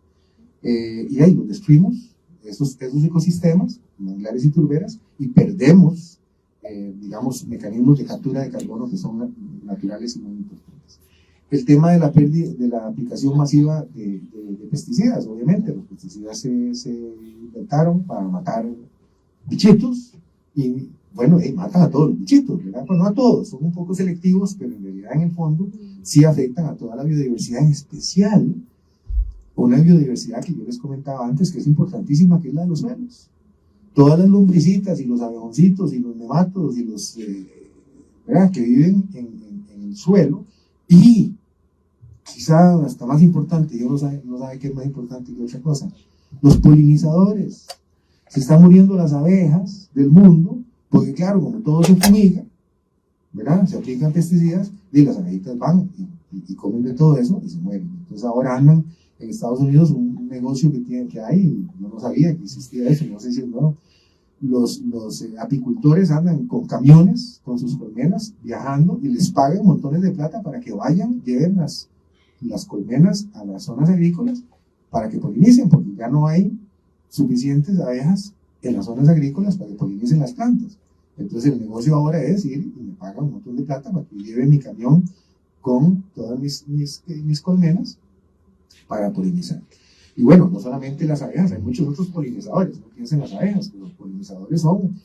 Y ahí los destruimos, esos ecosistemas, manglares y turberas, y perdemos, digamos, mecanismos de captura de carbono que son naturales y muy importantes. El tema de la pérdida, de la aplicación masiva de pesticidas, obviamente, los pesticidas se inventaron para matar bichitos, y bueno, matan a todos los bichitos, ¿verdad? Pues no a todos, son un poco selectivos, pero en realidad en el fondo sí afectan a toda la biodiversidad, en especial una biodiversidad que yo les comentaba antes, que es importantísima, que es la de los suelos. Todas las lombricitas y los abejoncitos y los nematodos y los ¿verdad? Que viven en el suelo, y quizá hasta más importante, yo no sabe qué es más importante que otra cosa, los polinizadores. Se están muriendo las abejas del mundo, porque claro, como todo se fumiga, ¿verdad? Se aplican pesticidas y las abejitas van y comen de todo eso y se mueren. Entonces ahora andan en Estados Unidos un negocio que hay, yo no sabía que existía eso, no sé si es bueno. Los apicultores andan con camiones, con sus colmenas, viajando y les pagan montones de plata para que vayan, lleven las colmenas a las zonas agrícolas para que polinicen, porque ya no hay suficientes abejas en las zonas agrícolas para que polinicen las plantas. Entonces el negocio ahora es ir y me pagan un montón de plata para que lleve mi camión con todas mis colmenas para polinizar. Y bueno, no solamente las abejas, hay muchos otros polinizadores, no piensen en las abejas, los polinizadores son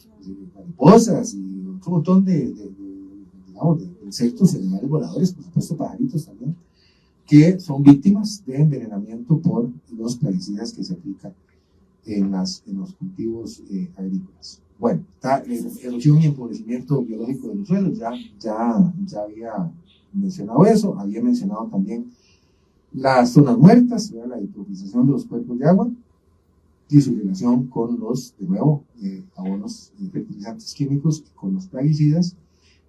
mariposas y otro montón digamos, de insectos y animales voladores, por supuesto pajaritos también, que son víctimas de envenenamiento por los plaguicidas que se aplican en los cultivos agrícolas. Bueno, está erosión y empobrecimiento biológico de los suelos, ya había mencionado eso, había mencionado también las zonas muertas, la eutrofización de los cuerpos de agua y su relación con los, de nuevo, abonos fertilizantes químicos, con los plaguicidas.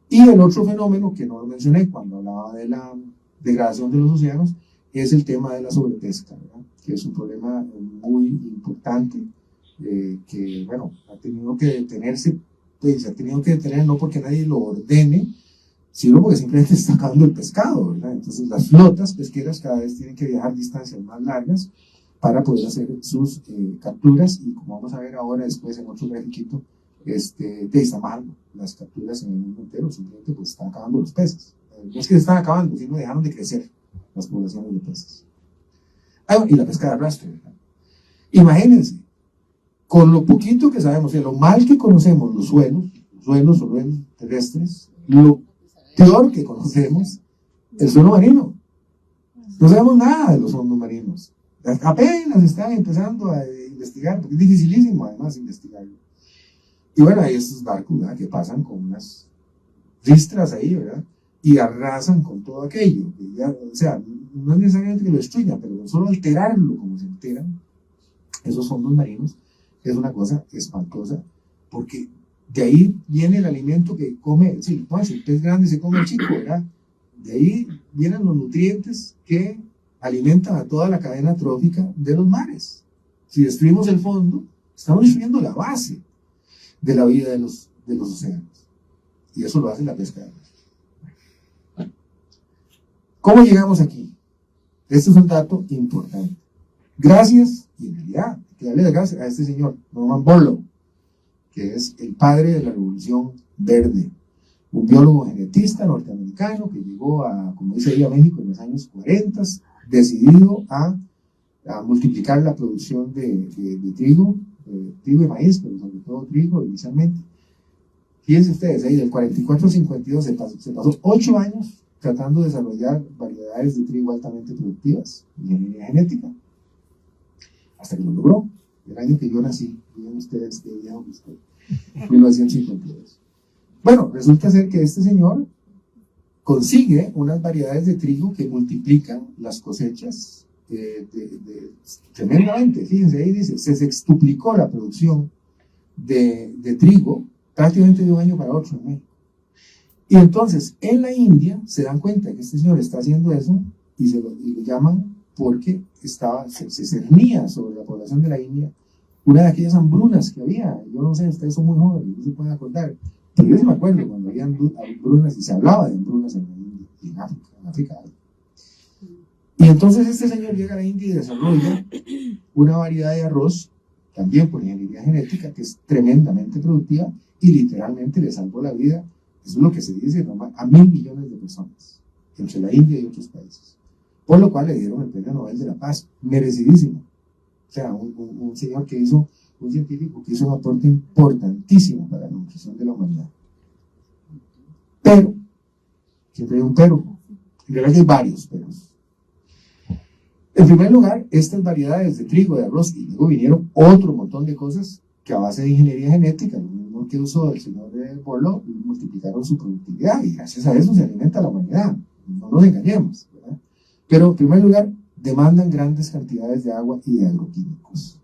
Y el otro fenómeno que no lo mencioné cuando hablaba de la degradación de los océanos es el tema de la sobrepesca, ¿verdad? Que es un problema muy importante que, bueno, ha tenido que detenerse, pues se ha tenido que detener no porque nadie lo ordene, sino porque simplemente está acabando el pescado, ¿verdad? Entonces las flotas pesqueras cada vez tienen que viajar distancias más largas para poder hacer sus capturas, y como vamos a ver ahora después en otro grafiquito, están bajando las capturas en el mundo entero, simplemente pues están acabando los peces. No es que se están acabando, sino dejaron de crecer las poblaciones de peces. Y la pesca de arrastre, ¿verdad? Imagínense, con lo poquito que sabemos, lo mal que conocemos los suelos terrestres, lo peor que conocemos el suelo marino. No sabemos nada de los fondos marinos. Apenas están empezando a investigar, porque es dificilísimo además investigarlo. Y bueno, hay estos barcos, ¿verdad?, que pasan con unas ristras ahí, ¿verdad?, y arrasan con todo aquello. O sea, no es necesariamente que lo destruyan, pero solo alterarlo como se alteran esos fondos marinos es una cosa espantosa, porque de ahí viene el alimento que come, sí, pues, el pez grande se come el chico, ¿verdad? De ahí vienen los nutrientes que alimentan a toda la cadena trófica de los mares. Si destruimos el fondo, estamos destruyendo la base de la vida de los océanos. Y eso lo hace la pesca de arrastre. ¿Cómo llegamos aquí? Este es un dato importante. Gracias, y en realidad hay que darle las gracias a este señor, Norman Borlaug, que es el padre de la Revolución Verde, un biólogo genetista norteamericano que llegó a, como dice ahí, a México en los años 40, decidido a multiplicar la producción de trigo y maíz, pero sobre todo trigo inicialmente. Fíjense ustedes, ahí del 44 al 52 se pasó 8 años tratando de desarrollar variedades de trigo altamente productivas, ingeniería genética, hasta que lo logró. El año que yo nací, miren ustedes qué viejo que estoy, 1952. Bueno, resulta ser que este señor consigue unas variedades de trigo que multiplican las cosechas tremendamente. Fíjense, ahí dice, se sextuplicó la producción de trigo prácticamente de un año para otro en México. Y entonces, en la India se dan cuenta que este señor está haciendo eso y lo llaman porque se cernía sobre la población de la India una de aquellas hambrunas que había. Yo no sé, ustedes son muy jóvenes, no se pueden acordar, pero yo sí me acuerdo cuando había hambrunas y se hablaba de hambrunas en la India y en África. Y entonces este señor llega a la India y desarrolla una variedad de arroz, también por ingeniería genética, que es tremendamente productiva y literalmente le salvó la vida, eso es lo que se dice, a 1.000 millones de personas, entre la India y otros países. Por lo cual le dieron el Premio Nobel de la Paz, merecidísimo. O sea, un señor que hizo, un científico que hizo un aporte importantísimo para la nutrición de la humanidad. Pero, siempre hay un pero, en realidad hay varios peros. En primer lugar, estas variedades de trigo, de arroz, y luego vinieron otro montón de cosas que a base de ingeniería genética, lo mismo que usó el señor Borlaug, multiplicaron su productividad y gracias a eso se alimenta la humanidad. No nos engañemos, ¿verdad? Pero en primer lugar, demandan grandes cantidades de agua y de agroquímicos.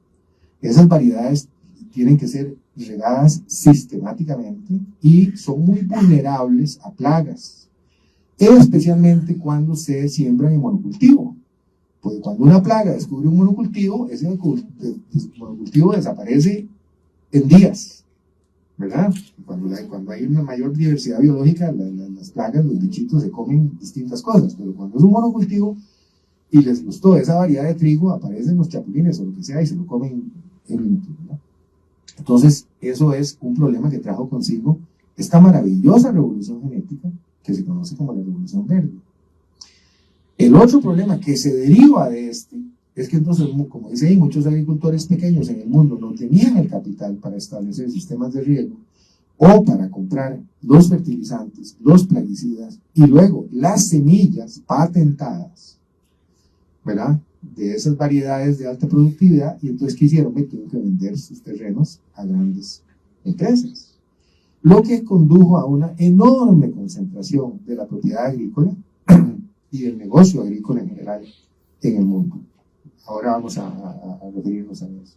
Esas variedades tienen que ser regadas sistemáticamente y son muy vulnerables a plagas, especialmente cuando se siembran en monocultivo. Porque cuando una plaga descubre un monocultivo, ese monocultivo desaparece en días, ¿verdad? Cuando hay una mayor diversidad biológica, las plagas, los bichitos se comen distintas cosas, pero cuando es un monocultivo y les gustó esa variedad de trigo, aparecen los chapulines o lo que sea y se lo comen en minutos, ¿verdad? Entonces, eso es un problema que trajo consigo esta maravillosa revolución genética que se conoce como la Revolución Verde. El otro problema que se deriva de este es que entonces, como dice ahí, muchos agricultores pequeños en el mundo no tenían el capital para establecer sistemas de riego o para comprar los fertilizantes, los plaguicidas y luego las semillas patentadas, ¿verdad?, de esas variedades de alta productividad. Y entonces, ¿qué hicieron? Tuvieron que vender sus terrenos a grandes empresas, lo que condujo a una enorme concentración de la propiedad agrícola y del negocio agrícola en general en el mundo. Ahora vamos a referirnos a eso.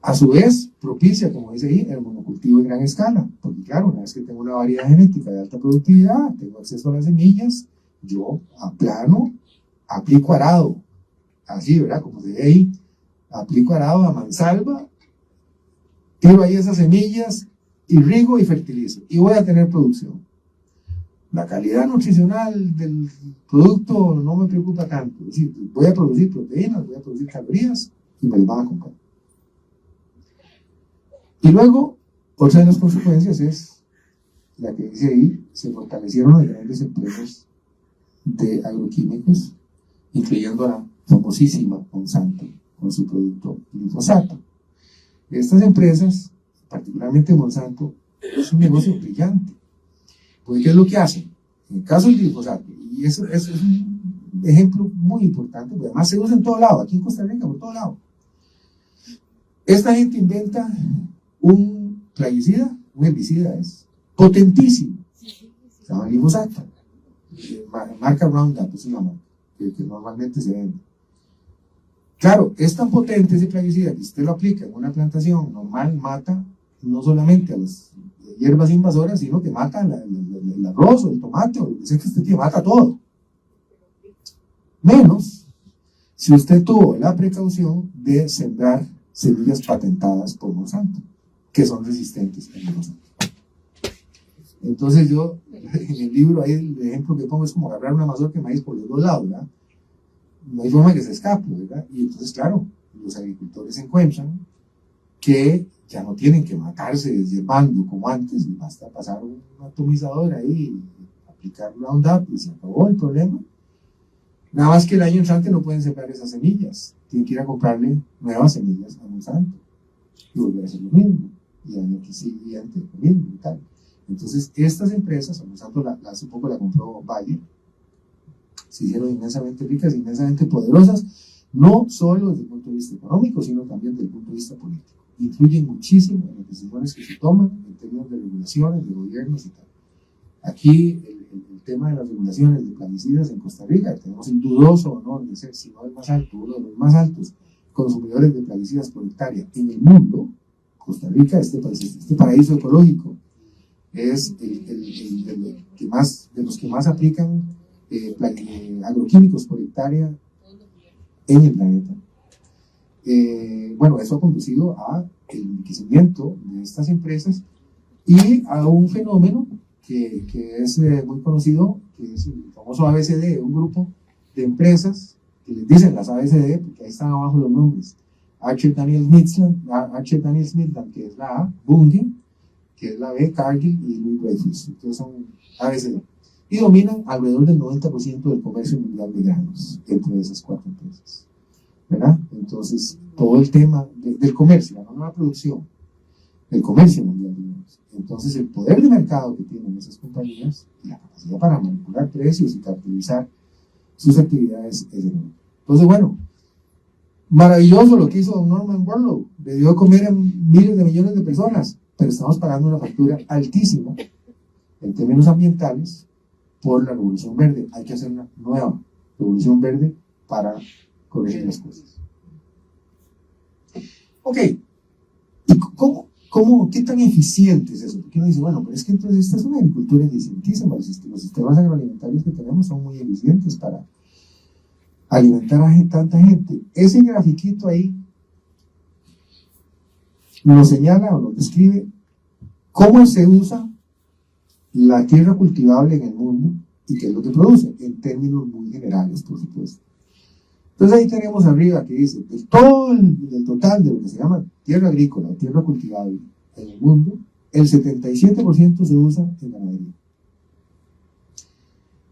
A su vez, propicia, como dice ahí, el monocultivo en gran escala, porque claro, una vez que tengo una variedad genética de alta productividad, tengo acceso a las semillas, yo aplano, aplico arado, así, ¿verdad? Como se ve ahí, aplico arado a mansalva, tiro ahí esas semillas, irrigo y fertilizo, y voy a tener producción. La calidad nutricional del producto no me preocupa tanto, es decir, voy a producir proteínas, voy a producir calorías y me las van a comprar. Y luego, otra de las consecuencias es la que dice ahí: se fortalecieron las grandes empresas de agroquímicos, incluyendo a la famosísima Monsanto con su producto glifosato. Estas empresas, particularmente Monsanto, es un negocio brillante. Porque ¿qué es lo que hacen? En el caso del glifosato, y eso es un ejemplo muy importante, porque además se usa en todo lado, aquí en Costa Rica, por todo lado. Esta gente inventa un plaguicida, un herbicida, es potentísimo, se llama glifosato, marca Roundup, es una marca que normalmente se vende. Claro, es tan potente ese plaguicida que si usted lo aplica en una plantación normal, mata no solamente a las hierbas invasoras, sino que mata el arroz o el tomate o lo que sea que usted tiene, mata todo. Menos si usted tuvo la precaución de sembrar semillas patentadas por Monsanto, que son resistentes a Monsanto. Entonces yo, en el libro, ahí el ejemplo que pongo es como agarrar una mazorca de maíz por los dos lados, ¿verdad? No hay forma que se escape, ¿verdad? Y entonces, claro, los agricultores encuentran que ya no tienen que matarse deshiervando como antes, y basta pasar un atomizador ahí, aplicar Roundup y se acabó el problema. Nada más que el año entrante no pueden sembrar esas semillas, tienen que ir a comprarle nuevas semillas a Monsanto y volver a hacer lo mismo, y el año que siguiente lo mismo y tal. Entonces estas empresas, a Monsanto hace poco la compró Bayer, se hicieron inmensamente ricas, inmensamente poderosas, no solo desde el punto de vista económico, sino también desde el punto de vista político. Influyen muchísimo en las decisiones que se toman en términos de regulaciones, de gobiernos y tal. Aquí el tema de las regulaciones de plaguicidas en Costa Rica, tenemos el dudoso honor de ser, si no el más alto, uno de los más altos consumidores de plaguicidas por hectárea en el mundo. Costa Rica, este paraíso ecológico, es de los que más aplican agroquímicos por hectárea en el planeta. Bueno, eso ha conducido a el enriquecimiento de estas empresas y a un fenómeno que es muy conocido, que es el famoso ABCD, un grupo de empresas que les dicen las ABCD, porque ahí están abajo los nombres. Archer Daniels Midland, que es la A, Bunge, que es la B, Cargill, y Louis Dreyfus. Entonces son ABCD. Y dominan alrededor del 90% del comercio mundial de granos entre esas cuatro empresas, ¿verdad? Entonces, todo el tema del comercio, no la producción, del comercio mundial de granos. Entonces, el poder de mercado que tienen esas compañías y la capacidad para manipular precios y capitalizar sus actividades es enorme. Entonces, bueno, maravilloso lo que hizo don Norman Borlaug, le dio de comer a miles de millones de personas, pero estamos pagando una factura altísima en términos ambientales por la revolución verde. Hay que hacer una nueva revolución verde para corregir las cosas. Ok, ¿y qué tan eficiente es eso? Porque uno dice, bueno, pero es que entonces esta es una agricultura eficientísima, los sistemas agroalimentarios que tenemos son muy eficientes para alimentar a tanta gente. Ese grafiquito ahí nos señala o nos describe cómo se usa la tierra cultivable en el mundo y qué es lo que produce, en términos muy generales, por supuesto. Entonces ahí tenemos arriba que dice, del total de lo que se llama tierra agrícola o tierra cultivable en el mundo, el 77% se usa en ganadería.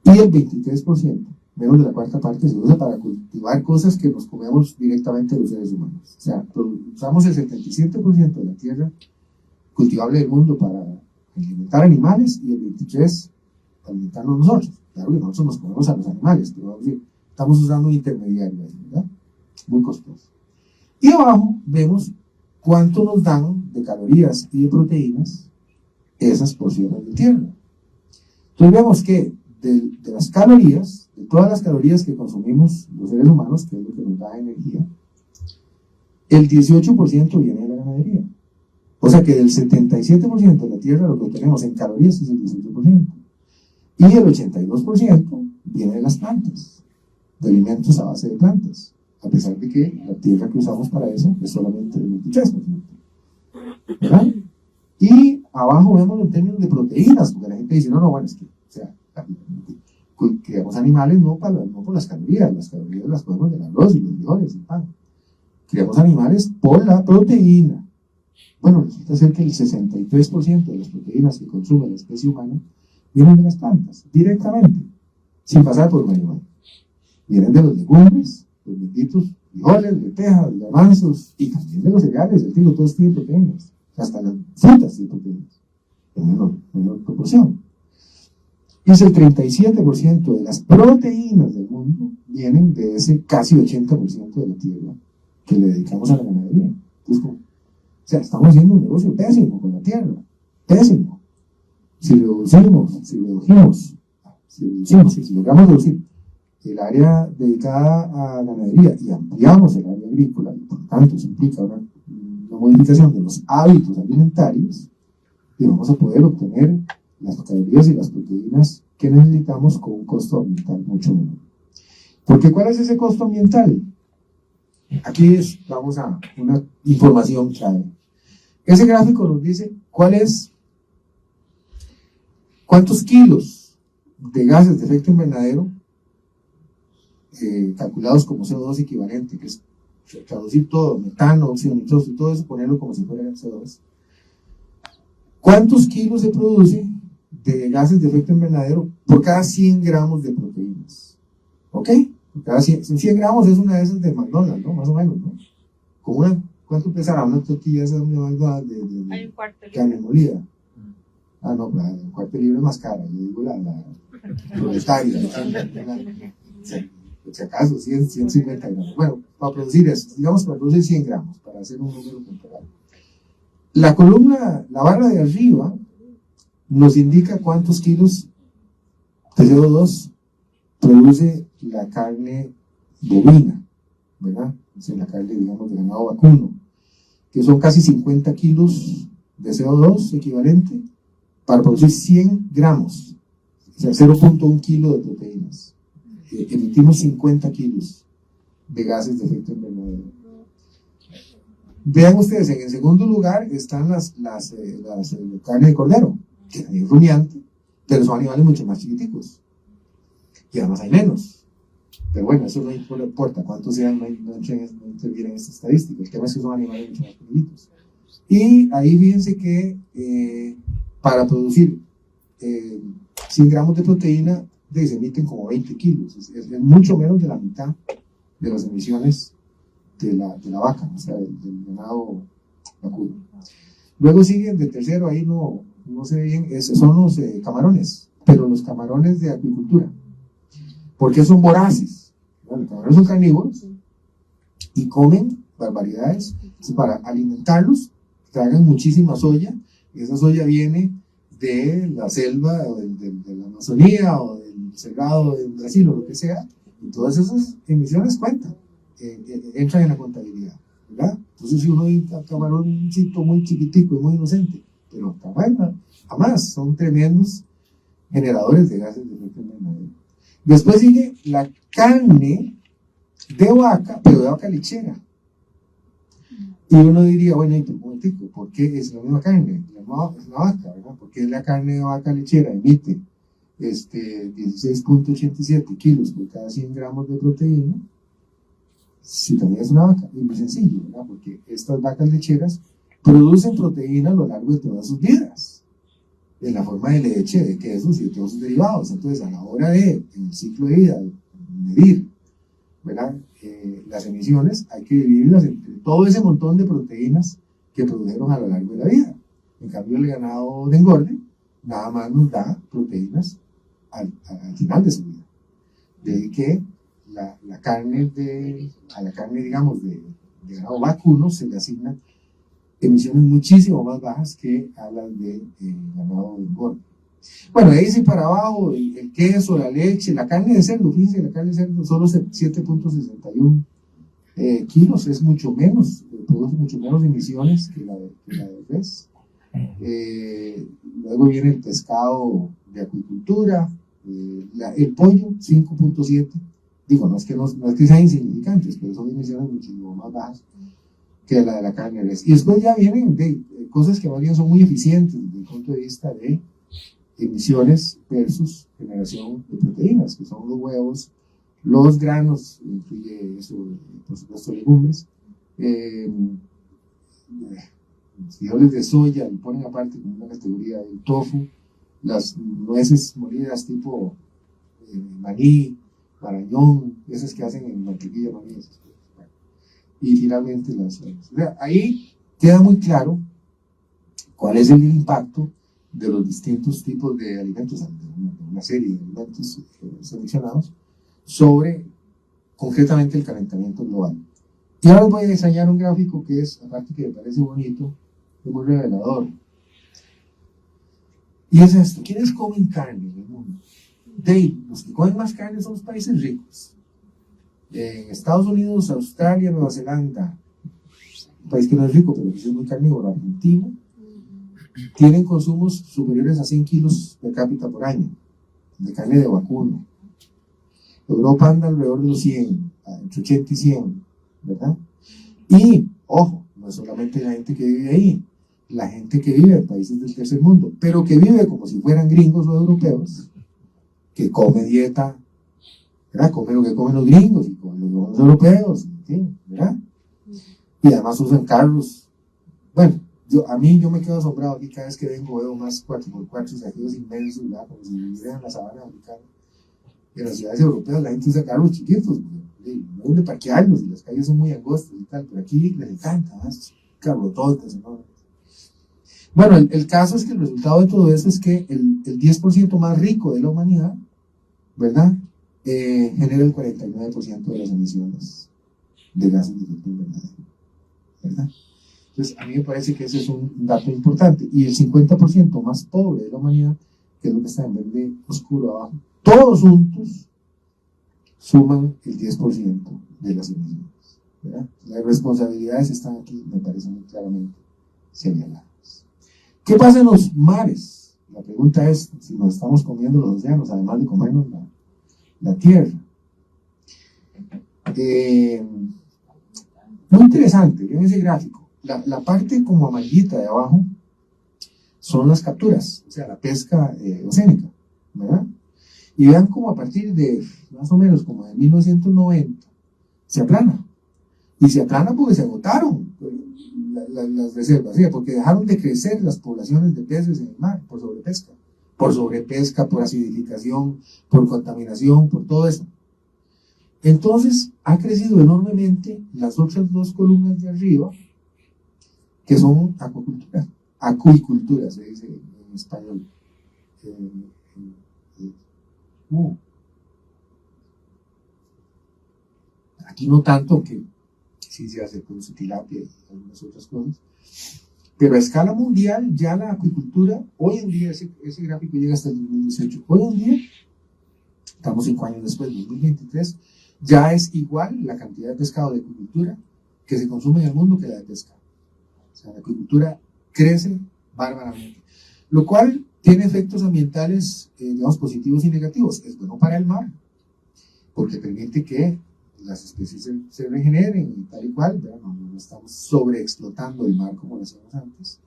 Y el 23%, menos de la cuarta parte, se usa para cultivar cosas que nos comemos directamente los seres humanos. O sea, usamos el 77% de la tierra cultivable del mundo para alimentar animales y el 23% para alimentarnos nosotros. Claro que nosotros nos comemos a los animales, pero vamos a decir, estamos usando un intermediario ahí, ¿verdad? Muy costoso. Y abajo vemos cuánto nos dan de calorías y de proteínas esas porciones de tierra. Entonces vemos que de las calorías, de todas las calorías que consumimos los seres humanos, que es lo que nos da energía, el 18% viene de la ganadería. O sea que del 77% de la tierra lo que obtenemos en calorías es el 18%. Y el 82% viene de las plantas, de alimentos a base de plantas, a pesar de que la tierra que usamos para eso es solamente el 23%. ¿Verdad? Y abajo vemos en términos de proteínas, porque la gente dice, no, bueno, es que, o sea, criamos animales no por las calorías las podemos del arroz y los frijoles y el pan. Criamos animales por la proteína. Bueno, resulta ser que el 63% de las proteínas que consume la especie humana vienen de las plantas, directamente, sin pasar por un animal. Vienen de los legumbres, los benditos frijoles, lentejas, garbanzos, y también de los cereales, el trigo, todos tienen proteínas, hasta las frutas tienen proteínas, en menor proporción. Y el 37% de las proteínas del mundo vienen de ese casi 80% de la tierra que le dedicamos a la ganadería. Entonces, o sea, estamos haciendo un negocio pésimo con la tierra, pésimo. Si logramos reducir el área dedicada a ganadería y ampliamos el área agrícola, y por lo tanto eso implica una modificación de los hábitos alimentarios, y vamos a poder obtener las calorías y las proteínas que necesitamos con un costo ambiental mucho menor. Porque ¿cuál es ese costo ambiental? Aquí vamos a una información clave. Ese gráfico nos dice cuántos kilos de gases de efecto invernadero calculados como CO2 equivalente, que es traducir todo, metano, óxido nitroso y todo eso, ponerlo como si fuera CO2. ¿Cuántos kilos se produce de gases de efecto invernadero por cada 100 gramos de proteínas? ¿Ok? Por cada 100 gramos es una de esas de McDonald's, ¿no? Más o menos, ¿no? Como una, ¿cuánto pesará una tortilla esa de McDonald's Hay un cuarto de carne molida? Ah, no, claro, el cuarto de libra es más cara, yo digo la proletaria. Sí, por si acaso, 150 gramos. Bueno, para producir eso, digamos para producir 100 gramos, para hacer un número comparable. La columna, la barra de arriba, nos indica cuántos kilos de CO2 produce la carne bovina, ¿verdad? O sea, la carne, digamos, de ganado vacuno, que son casi 50 kilos de CO2 equivalente para producir 100 gramos, o sea, 0.1 kilo de proteínas. Emitimos 50 kilos de gases de efecto invernadero. Vean ustedes, en el segundo lugar están las carne de cordero, que es rumiante, pero son animales mucho más chiquiticos. Y además hay menos. Pero bueno, eso no importa cuántos sean, no interviene en esta estadística. El tema es que son animales mucho más pequeñitos. Y ahí fíjense que para producir 100 gramos de proteína se emiten como 20 kilos. Es mucho menos de la mitad de las emisiones de la vaca, o sea, del ganado vacuno. Luego siguen de tercero, ahí no se ve bien, son los camarones, pero los camarones de acuicultura, porque son voraces. Bueno, los camarones son carnívoros y comen barbaridades. Entonces, para alimentarlos, tragan muchísima soya, y esa soya viene de la selva, o de la Amazonía, o del cerrado de Brasil, o lo que sea, y todas esas emisiones cuentan. Entran en la contabilidad, ¿verdad? Entonces, si uno ve un camaroncito muy chiquitico y muy inocente, pero jamás son tremendos generadores de gases de efecto invernadero. Después sigue la carne de vaca, pero de vaca lechera. Y uno diría, bueno, un momentico, ¿por qué es la misma carne? Es la vaca, ¿verdad? ¿Por qué la carne de vaca lechera emite 16.87 kilos por cada 100 gramos de proteína? Si también es una vaca, y muy sencillo, ¿verdad? Porque estas vacas lecheras producen proteína a lo largo de todas sus vidas, en la forma de leche, de quesos y de todos sus derivados. Entonces, a la hora de, en el ciclo de vida, medir, ¿verdad? Las emisiones, hay que dividirlas entre todo ese montón de proteínas que produjeron a lo largo de la vida. En cambio, el ganado de engorde nada más nos da proteínas al final de su vida. De ahí que la carne, digamos, de ganado vacuno se le asignan emisiones muchísimo más bajas que a las de ganado de engorde. Bueno, ahí sí para abajo, el queso, la leche, la carne de cerdo, fíjense que la carne de cerdo solo 7.61 kilos, es mucho menos, produce mucho menos emisiones que la de res. Luego viene el pescado de acuicultura, el pollo, 5.7. Digo, no es que sean insignificantes, pero son emisiones muchísimo más bajas que la de la carne de res. Y después ya vienen cosas que más bien son muy eficientes desde el punto de vista de emisiones versus generación de proteínas, que son los huevos, los granos, incluye eso, por supuesto, legumbres, los frijoles de soya, lo ponen aparte como una categoría del tofu, las nueces molidas tipo maní, marañón, esas que hacen en mantequilla maní, esas cosas. Y finalmente o sea, ahí queda muy claro cuál es el impacto de los distintos tipos de alimentos, de una serie de alimentos seleccionados, sobre concretamente el calentamiento global. Y ahora les voy a enseñar un gráfico que es, aparte que me parece bonito, es muy revelador. Y es esto: ¿quiénes comen carne en el mundo? Los que comen más carne son los países ricos. En Estados Unidos, Australia, Nueva Zelanda, un país que no es rico, pero que es muy carnívoro, Argentina, tienen consumos superiores a 100 kilos per cápita por año de carne de vacuno. Europa anda alrededor de los 100, entre 80 y 100, ¿verdad? Y, ojo, no es solamente la gente que vive ahí, la gente que vive en países del tercer mundo, pero que vive como si fueran gringos o europeos, que come dieta, ¿verdad? Come lo que comen los gringos y comen los europeos, ¿sí? ¿Verdad? Y además usan carros. Bueno, yo me quedo asombrado aquí cada vez que veo más 4x4 aquellos inmensos, ¿verdad? Como si vivieran en la sabana americana. En las ciudades europeas la gente usa carros chiquitos, no debe parquearlos, y las calles son muy angostas y tal, pero aquí les encanta más carrototes, ¿no? Bueno, el caso es que el resultado de todo eso es que el 10% más rico de la humanidad, ¿verdad? Genera el 49% de las emisiones de gases de efecto invernadero, ¿verdad? Entonces, a mí me parece que ese es un dato importante. Y el 50% más pobre de la humanidad, que es lo que está en verde oscuro abajo, todos juntos suman el 10% de las emisiones, ¿verdad? Las responsabilidades están aquí, me parece muy claramente señaladas. ¿Qué pasa en los mares? La pregunta es si nos estamos comiendo los océanos, además de comernos la tierra. Muy interesante, vean ese gráfico. La parte como amarillita de abajo son las capturas, o sea, la pesca oceánica, ¿verdad? Y vean como a partir de más o menos como de 1990 se aplana. Y se aplana porque se agotaron las reservas, ¿sí? Porque dejaron de crecer las poblaciones de peces en el mar por sobrepesca, por acidificación, por contaminación, por todo eso. Entonces ha crecido enormemente las otras dos columnas de arriba, que son acuicultura se dice en español. Aquí no tanto, que sí se hace con tilapia y algunas otras cosas, pero a escala mundial ya la acuicultura, hoy en día, ese gráfico llega hasta el 2018, hoy en día, estamos 5 años después, 2023, ya es igual la cantidad de pescado de acuicultura que se consume en el mundo que la de pesca. O sea, la acuicultura crece bárbaramente, lo cual tiene efectos ambientales, digamos, positivos y negativos. Es bueno para el mar, porque permite que las especies se regeneren y tal y cual, no estamos sobreexplotando el mar como lo hacíamos antes.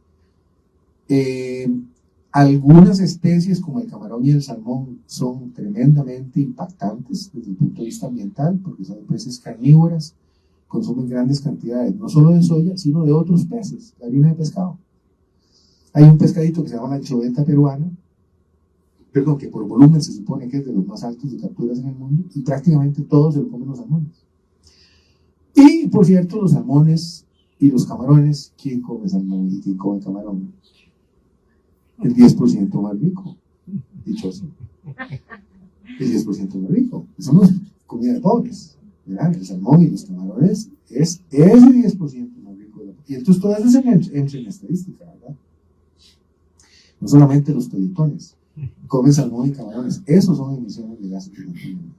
Algunas especies como el camarón y el salmón son tremendamente impactantes desde el punto de vista ambiental, porque son peces carnívoras, consumen grandes cantidades, no solo de soya, sino de otros peces, la harina de pescado. Hay un pescadito que se llama la anchoveta peruana, que por volumen se supone que es de los más altos de capturas en el mundo, y prácticamente todos se lo comen los salmones. Y, por cierto, los salmones y los camarones, ¿quién come salmón y quién come camarón? El 10% más rico, dichoso. El 10% más rico. Eso no es comida de pobres, ¿verdad? El salmón y los camarones es ese 10% más rico. Y entonces todo eso entra en estadística, ¿verdad? No solamente los pelitones comen salmón y camarones, esos son emisiones de gases de efecto invernadero.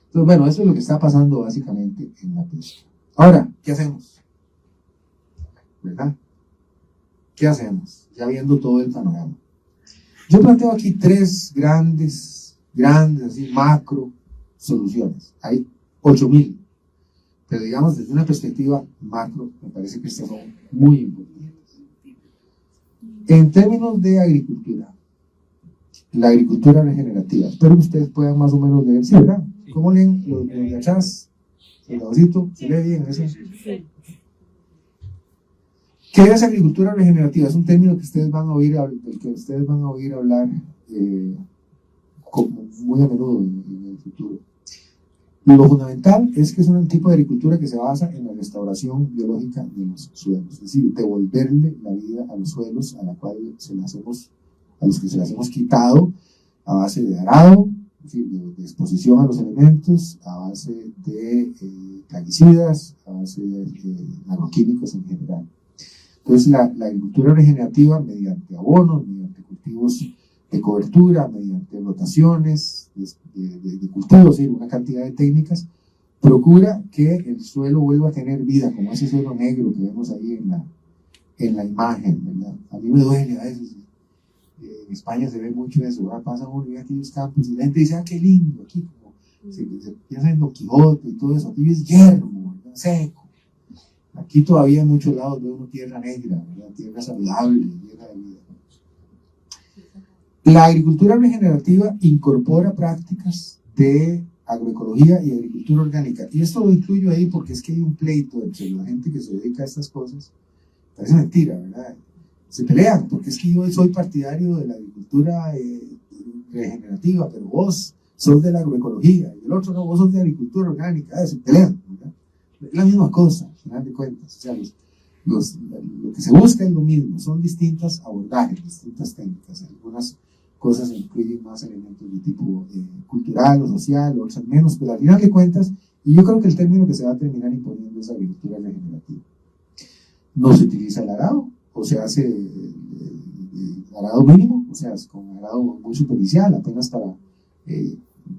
Entonces, bueno, eso es lo que está pasando básicamente en la pesca. Ahora, ¿qué hacemos? ¿Verdad? ¿Qué hacemos? Ya viendo todo el panorama. Yo planteo aquí 3 grandes, así, macro soluciones. Hay 8.000, pero digamos desde una perspectiva macro, me parece que estas son muy importantes. En términos de agricultura, la agricultura regenerativa, espero que ustedes puedan más o menos leer, ¿sí, verdad? ¿Cómo leen los de atrás? El lavacito, ¿se lee bien eso? Sí. ¿Qué es agricultura regenerativa? Es un término que ustedes van a oír hablar muy a menudo en el futuro. Lo fundamental es que es un tipo de agricultura que se basa en la restauración biológica de los suelos, es decir, devolverle la vida a los suelos a los que se las hemos quitado a base de arado, de exposición a los elementos, a base de plaguicidas, a base de agroquímicos en general. Entonces la agricultura regenerativa, mediante abonos, mediante cultivos de cobertura, mediante rotaciones de cultivos, una cantidad de técnicas, procura que el suelo vuelva a tener vida, como ese suelo negro que vemos ahí en la imagen, ¿verdad? A mí me duele a veces. En España se ve mucho eso, pasa uno y ve aquellos campos y la gente dice, qué lindo, aquí como se piensa en Don Quijote y todo eso, aquí es yermo, seco. Aquí todavía en muchos lados veo una tierra negra, ¿verdad? Tierra saludable, llena de vida. La agricultura regenerativa incorpora prácticas de agroecología y agricultura orgánica. Y esto lo incluyo ahí porque es que hay un pleito entre la gente que se dedica a estas cosas. Parece mentira, ¿verdad? Se pelean, porque es que yo soy partidario de la agricultura regenerativa, pero vos sos de la agroecología, y el otro no, vos sos de agricultura orgánica. Se pelean, ¿verdad? Es la misma cosa, al final de cuentas. O sea, lo que se busca es lo mismo, son distintas abordajes, distintas técnicas. Algunas cosas incluyen más elementos de tipo cultural o social, otras menos, pero al final de cuentas, y yo creo que el término que se va a terminar imponiendo es agricultura regenerativa. No se utiliza el arado, o se hace arado mínimo, o sea, con arado muy superficial, apenas para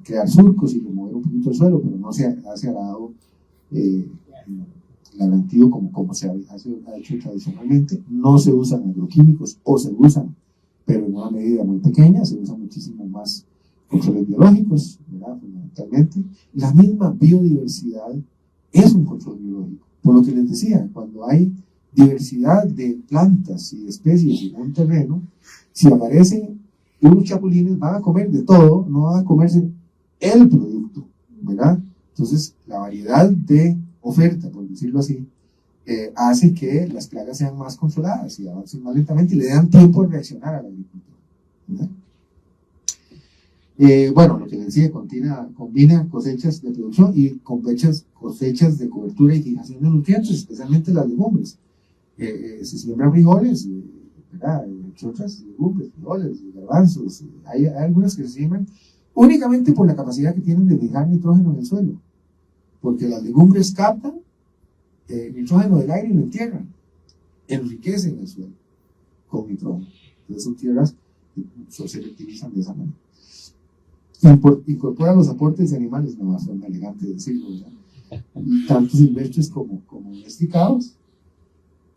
crear surcos y remover un poquito el suelo, pero no se hace arado labrantío como se ha hecho tradicionalmente. No se usan agroquímicos, o se usan, pero en una medida muy pequeña. Se usan muchísimo más controles biológicos, ¿verdad? Fundamentalmente. La misma biodiversidad es un control biológico. Por lo que les decía, cuando hay diversidad de plantas y de especies en un terreno, si aparecen unos chapulines, van a comer de todo, no van a comerse el producto, ¿verdad? Entonces, la variedad de oferta, por decirlo así, hace que las plagas sean más controladas y avancen más lentamente y le dan tiempo de reaccionar a la agricultura, ¿verdad? Bueno, lo que les decía, combina cosechas de producción y cosechas de cobertura y fijación de nutrientes, especialmente las legumbres. Se siembran frijoles, ¿verdad? Otras legumbres, frijoles, garbanzos. Hay algunas que se siembran únicamente por la capacidad que tienen de fijar nitrógeno en el suelo, porque las legumbres captan nitrógeno del aire y lo entierran, enriquecen el suelo con nitrógeno. Entonces son tierras que se selectivizan de esa manera. Incorpora los aportes de animales, no son elegante decirlo, ¿verdad? Tanto silvestres como domesticados.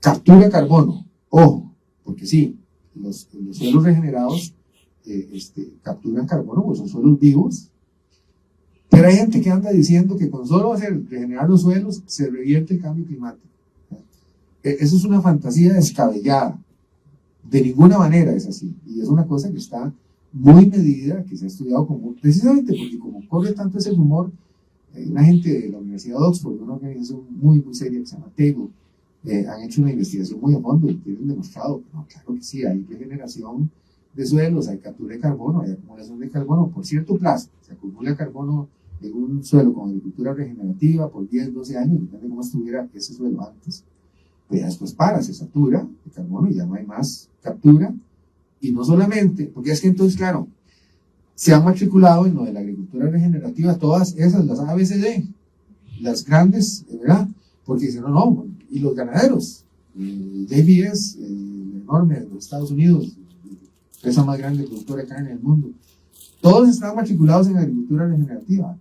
Captura carbono, ojo, porque sí, los suelos regenerados capturan carbono, pues son suelos vivos, pero hay gente que anda diciendo que con solo hacer regenerar los suelos se revierte el cambio climático. Eso es una fantasía descabellada, de ninguna manera es así, y es una cosa que está muy medida, que se ha estudiado precisamente porque como corre tanto ese rumor, una gente de la Universidad de Oxford, una organización muy seria que se llama TABLE, han hecho una investigación muy a fondo y tienen demostrado que no, claro que sí, hay regeneración de suelos, hay captura de carbono, hay acumulación de carbono por cierto plazo. Se acumula carbono en un suelo con agricultura regenerativa por 10, 12 años, depende de cómo estuviera ese suelo antes, pero después se satura de carbono y ya no hay más captura. Y no solamente, porque es que entonces, claro, se han matriculado en lo de la agricultura regenerativa todas esas, las ABCD, las grandes, ¿verdad? Porque dicen, no, y los ganaderos, JBS, enorme de los Estados Unidos, empresa más grande productora de carne del mundo, todos están matriculados en agricultura regenerativa,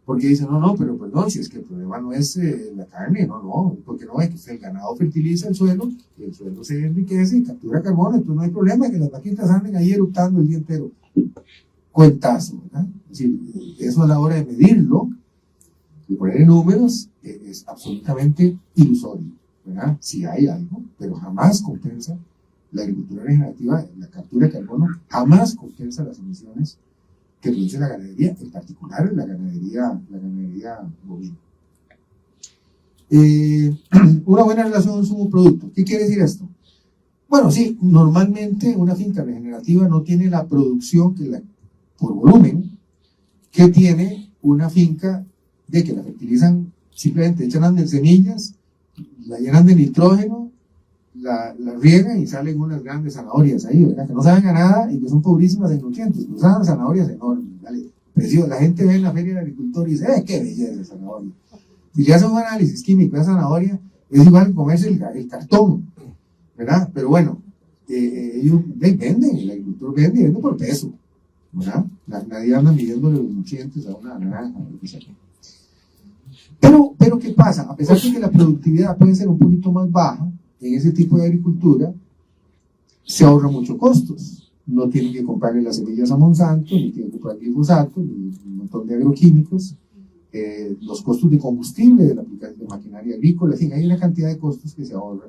porque dicen, no, pero perdón, si es que el problema no es la carne, no, porque no es que el ganado fertiliza el suelo, y el suelo se enriquece y captura carbono, entonces no hay problema que las vaquitas anden ahí eructando el día entero. Cuentazo, ¿verdad? Es decir, eso a la hora de medirlo, de poner en números, es absolutamente ilusorio, ¿verdad? Sí hay algo, pero jamás compensa la agricultura regenerativa, la captura de carbono, jamás compensa las emisiones que produce la ganadería, en particular la ganadería bovina. Una buena relación consumo-producto. ¿Qué quiere decir esto? Bueno, sí, normalmente una finca regenerativa no tiene la producción por volumen que tiene una finca de que la fertilizan, simplemente echan las semillas, la llenan de nitrógeno, la riegan y salen unas grandes zanahorias ahí, ¿verdad? Que no saben a nada y que son pobrísimas en nutrientes, pero salen zanahorias enormes, ¿vale? Precioso. La gente ve en la feria del agricultor y dice, qué belleza de zanahoria. Si le hacen un análisis químico de la zanahoria, es igual que comerse el cartón, ¿verdad? Pero bueno, ellos venden, el agricultor vende por peso, ¿verdad? Nadie anda midiendo los nutrientes a una naranja, lo que sea. Pero ¿qué pasa? A pesar de que la productividad puede ser un poquito más baja en ese tipo de agricultura, se ahorra mucho costos. No tienen que comprarle las semillas a Monsanto, ni tienen que comprar glifosato, ni un montón de agroquímicos. Los costos de combustible de la aplicación de maquinaria agrícola, en fin, hay una cantidad de costos que se ahorran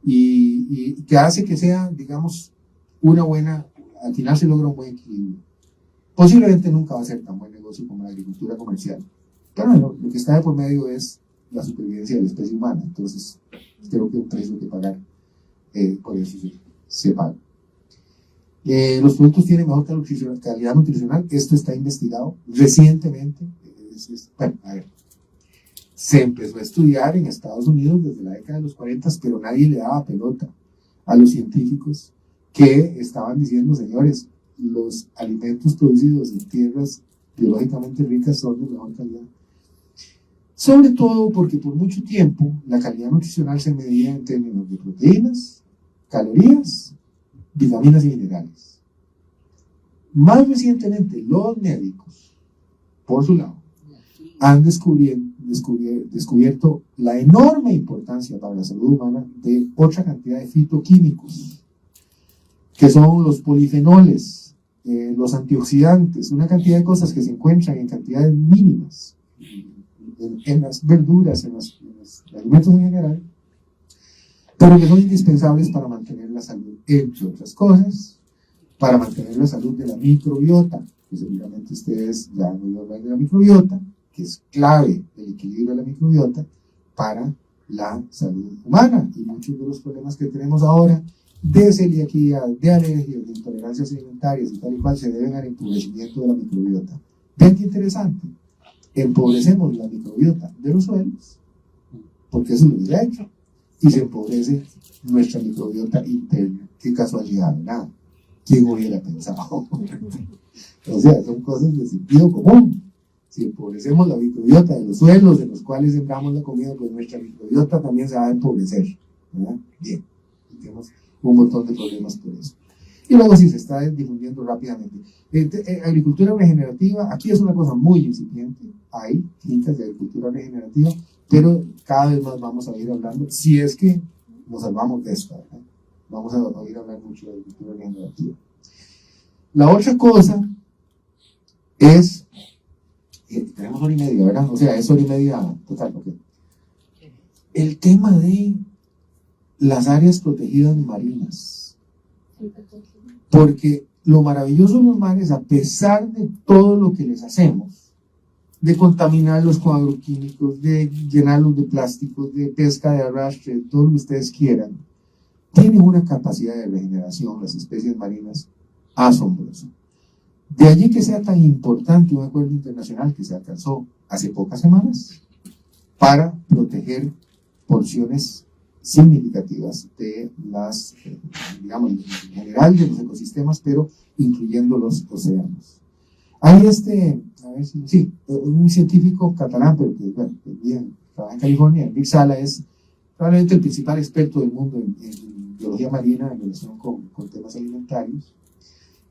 y que hace que sea, digamos, al final se logra un buen equilibrio. Posiblemente nunca va a ser tan buen negocio como la agricultura comercial, pero bueno, lo que está de por medio es la supervivencia de la especie humana, entonces creo que un precio que pagar por eso se paga. Los productos tienen mejor calidad nutricional, esto está investigado recientemente. Bueno, a ver, se empezó a estudiar en Estados Unidos desde la década de los 40, pero nadie le daba pelota a los científicos que estaban diciendo, señores, los alimentos producidos en tierras biológicamente ricas son de mejor calidad. Sobre todo porque por mucho tiempo la calidad nutricional se medía en términos de proteínas, calorías, vitaminas y minerales. Más recientemente, los médicos, por su lado, han descubierto la enorme importancia para la salud humana de otra cantidad de fitoquímicos, que son los polifenoles, los antioxidantes, una cantidad de cosas que se encuentran en cantidades mínimas en las verduras, en los alimentos en general, pero que son indispensables para mantener la salud, entre otras cosas, para mantener la salud de la microbiota, que seguramente ustedes ya han oído hablar de la microbiota, que es clave el equilibrio de la microbiota para la salud humana, y muchos de los problemas que tenemos ahora de celiaquía, de alergias, de intolerancias alimentarias y tal y cual se deben al empobrecimiento de la microbiota. Vean qué interesante, empobrecemos la microbiota de los suelos, porque eso es lo que se ha hecho, y se empobrece nuestra microbiota interna. Qué casualidad, nada. ¿Quién hubiera pensado? O sea, son cosas de sentido común. Si empobrecemos la microbiota de los suelos en los cuales sembramos la comida, pues nuestra microbiota también se va a empobrecer, ¿verdad? Bien, tenemos un montón de problemas por eso. Y luego si se está difundiendo rápidamente. Agricultura regenerativa, aquí es una cosa muy incipiente, hay fincas de agricultura regenerativa, pero cada vez más vamos a ir hablando, si es que nos salvamos de esto, ¿verdad? Vamos a oír hablar mucho de agricultura regenerativa. La otra cosa es, tenemos hora y media, ¿verdad? O sea, es hora y media total, ok. El tema de las áreas protegidas marinas. Porque lo maravilloso de los mares, a pesar de todo lo que les hacemos, de contaminarlos con agroquímicos, de llenarlos de plásticos, de pesca de arrastre, todo lo que ustedes quieran, tienen una capacidad de regeneración, las especies marinas, asombrosa. De allí que sea tan importante un acuerdo internacional que se alcanzó hace pocas semanas para proteger porciones significativas de las, digamos, en general de los ecosistemas, pero incluyendo los océanos. Hay un científico catalán, pero que, bueno, bien, trabaja en California, Enric Sala, es probablemente el principal experto del mundo en biología marina en relación con temas alimentarios.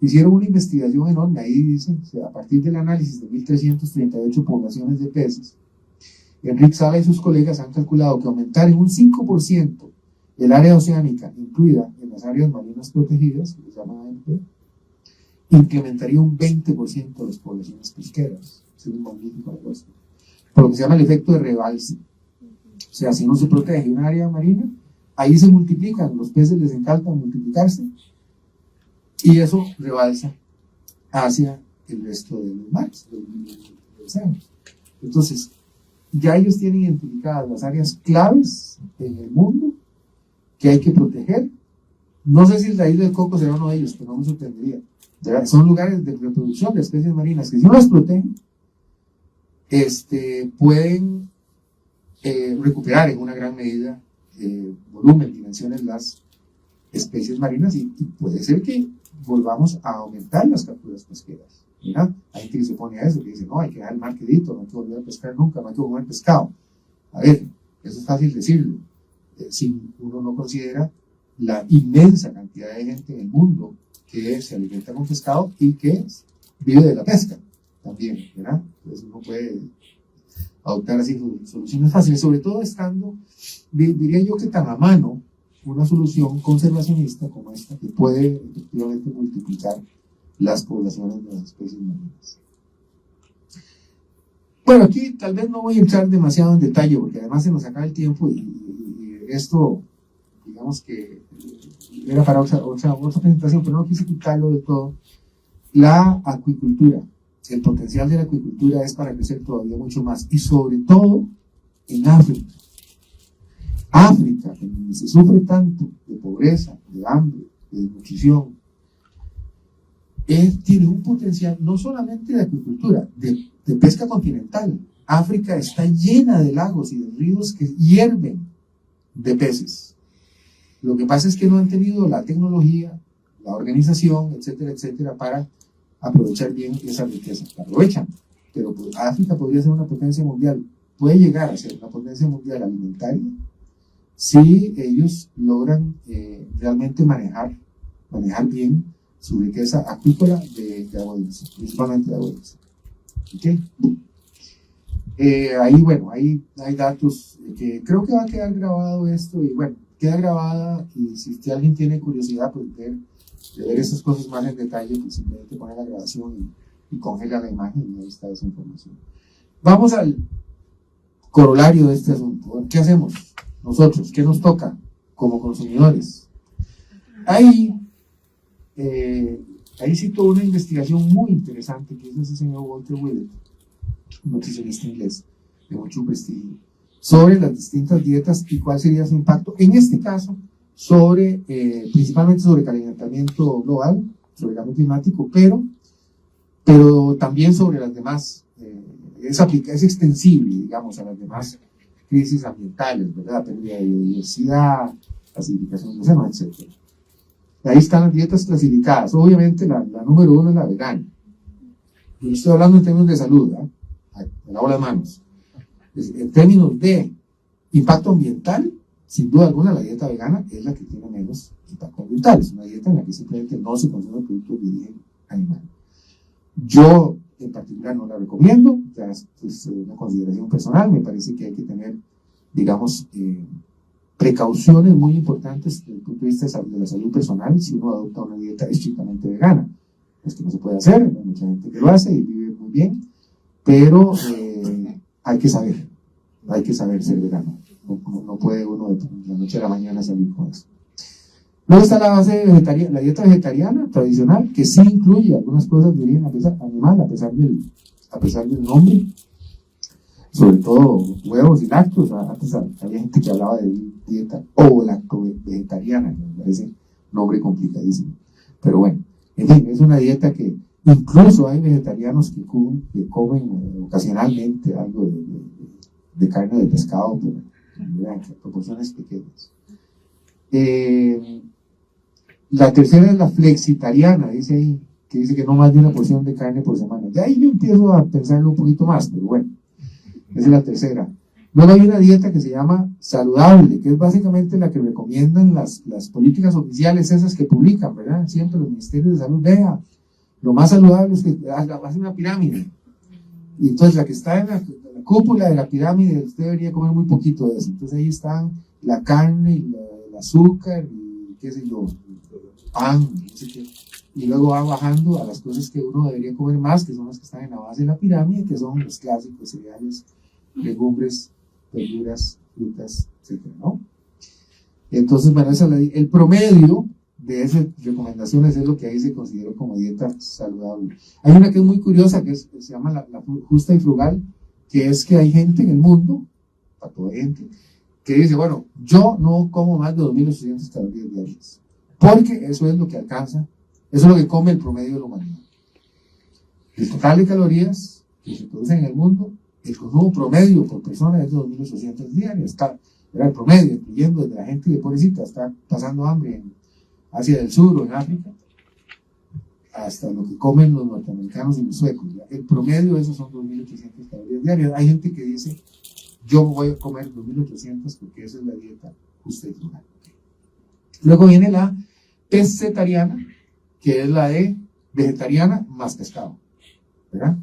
Hicieron una investigación enorme, ahí dice, o sea, a partir del análisis de 1.338 poblaciones de peces, Enric Sala y sus colegas han calculado que aumentar en un 5% el área oceánica incluida en las áreas marinas protegidas, que se llama AMP, incrementaría un 20% de las poblaciones pesqueras. Es un magnífico negocio. Por lo que se llama el efecto de rebalse. O sea, si no se protege un área marina, ahí se multiplican, los peces les encanta multiplicarse, y eso rebalsa hacia el resto de los mares, del océano. Entonces, ya ellos tienen identificadas las áreas claves en el mundo que hay que proteger. No sé si la isla del Coco será uno de ellos, pero no me sorprendería. Son lugares de reproducción de especies marinas que si no las protegen, pueden recuperar en una gran medida volumen, dimensiones las especies marinas, y puede ser que volvamos a aumentar las capturas pesqueras. Mira, hay gente que se pone a eso, que dice, no, hay que dejar el mar quedito, no hay que volver a pescar nunca, no hay que comer pescado. A ver, eso es fácil decirlo, si uno no considera la inmensa cantidad de gente en el mundo que se alimenta con pescado y que vive de la pesca también, ¿verdad? Entonces uno puede adoptar así soluciones fáciles, sobre todo estando, diría yo que tan a mano, una solución conservacionista como esta, que puede efectivamente multiplicar las poblaciones de las especies marinas. Bueno, aquí tal vez no voy a entrar demasiado en detalle, porque además se nos acaba el tiempo, y esto, digamos que era para otra presentación, pero no quise quitarlo de todo. la acuicultura. El potencial de la acuicultura es para crecer todavía mucho más, y sobre todo en África. África, en donde se sufre tanto de pobreza, de hambre, de desnutrición, tiene un potencial no solamente de acuicultura, de pesca continental. África está llena de lagos y de ríos que hierven de peces. Lo que pasa es que no han tenido la tecnología, la organización, etcétera, etcétera, para aprovechar bien esa riqueza. La aprovechan, pero África podría ser una potencia mundial, puede llegar a ser una potencia mundial alimentaria si ellos logran realmente manejar bien su riqueza acuícola de agua dulce, principalmente de agua dulce. ¿Okay? Ahí, bueno, hay datos que creo que va a quedar grabado esto, y bueno, queda grabada, y si alguien tiene curiosidad pues, de ver esas cosas más en detalle, pues simplemente pone la grabación y congela la imagen, y ahí está esa información. Vamos al corolario de este asunto. ¿Qué hacemos nosotros? ¿Qué nos toca como consumidores? Ahí cito una investigación muy interesante que hizo ese señor Walter Willett, un nutricionista inglés de mucho prestigio, sobre las distintas dietas y cuál sería su impacto, en este caso, principalmente sobre calentamiento global, sobre cambio climático, pero también sobre las demás, es extensible, digamos, a las demás crisis ambientales, ¿verdad? Pérdida de biodiversidad, acidificación del océano, etc. Ahí están las dietas clasificadas. Obviamente la número 1 es la vegana. Yo estoy hablando en términos de salud, ¿eh? Me lavo las manos. En términos de impacto ambiental, sin duda alguna la dieta vegana es la que tiene menos impacto ambiental. Es una dieta en la que simplemente no se consumen productos de origen animal. Yo en particular no la recomiendo, ya es una consideración personal. Me parece que hay que tener, digamos, precauciones muy importantes desde el punto de vista de la salud personal si uno adopta una dieta estrictamente vegana. Es que no se puede hacer, hay mucha gente que lo hace y vive muy bien, pero hay que saber ser vegano. No puede uno de la noche a la mañana salir con eso. Luego está la dieta vegetariana tradicional, que sí incluye algunas cosas de origen animal, a pesar del nombre, sobre todo huevos y lácteos. Antes había gente que hablaba de dieta ovo-lacto-vegetariana, que me parece nombre complicadísimo. Pero bueno, en fin, es una dieta que incluso hay vegetarianos que comen ocasionalmente algo de carne de pescado, pero en proporciones pequeñas. La tercera es la flexitariana, dice ahí, que dice que no más de una porción de carne por semana. Ya ahí yo empiezo a pensarlo un poquito más, pero bueno, esa es la tercera. Luego hay una dieta que se llama saludable, que es básicamente la que recomiendan las políticas oficiales, esas que publican, ¿verdad? Siempre los ministerios de salud. Vea, lo más saludable es que hace una pirámide. Y entonces la que está en la cúpula de la pirámide, usted debería comer muy poquito de eso. Entonces ahí están la carne, y el azúcar, y qué sé yo, pan, no sé qué. Y luego va bajando a las cosas que uno debería comer más, que son las que están en la base de la pirámide, que son los clásicos: cereales, legumbres, verduras, frutas, etcétera, ¿no? Entonces, bueno, el promedio de esas recomendaciones es lo que ahí se consideró como dieta saludable. Hay una que es muy curiosa, que se llama la justa y frugal, que es que hay gente en el mundo, para toda gente, que dice, bueno, yo no como más de 2.800 calorías diarias, porque eso es lo que alcanza, eso es lo que come el promedio de la humanidad. El total de calorías que se producen en el mundo, el consumo promedio por persona es de 2.800 diarias. Era el promedio, incluyendo desde la gente que pobrecita está pasando hambre en Asia del Sur o en África, hasta lo que comen los norteamericanos y los suecos. ¿Ya? El promedio de esos son 2.800 calorías diarias. Hay gente que dice, yo voy a comer 2.800 porque esa es la dieta justa y frugal. Luego viene la pescetariana, que es la de vegetariana más pescado, ¿verdad?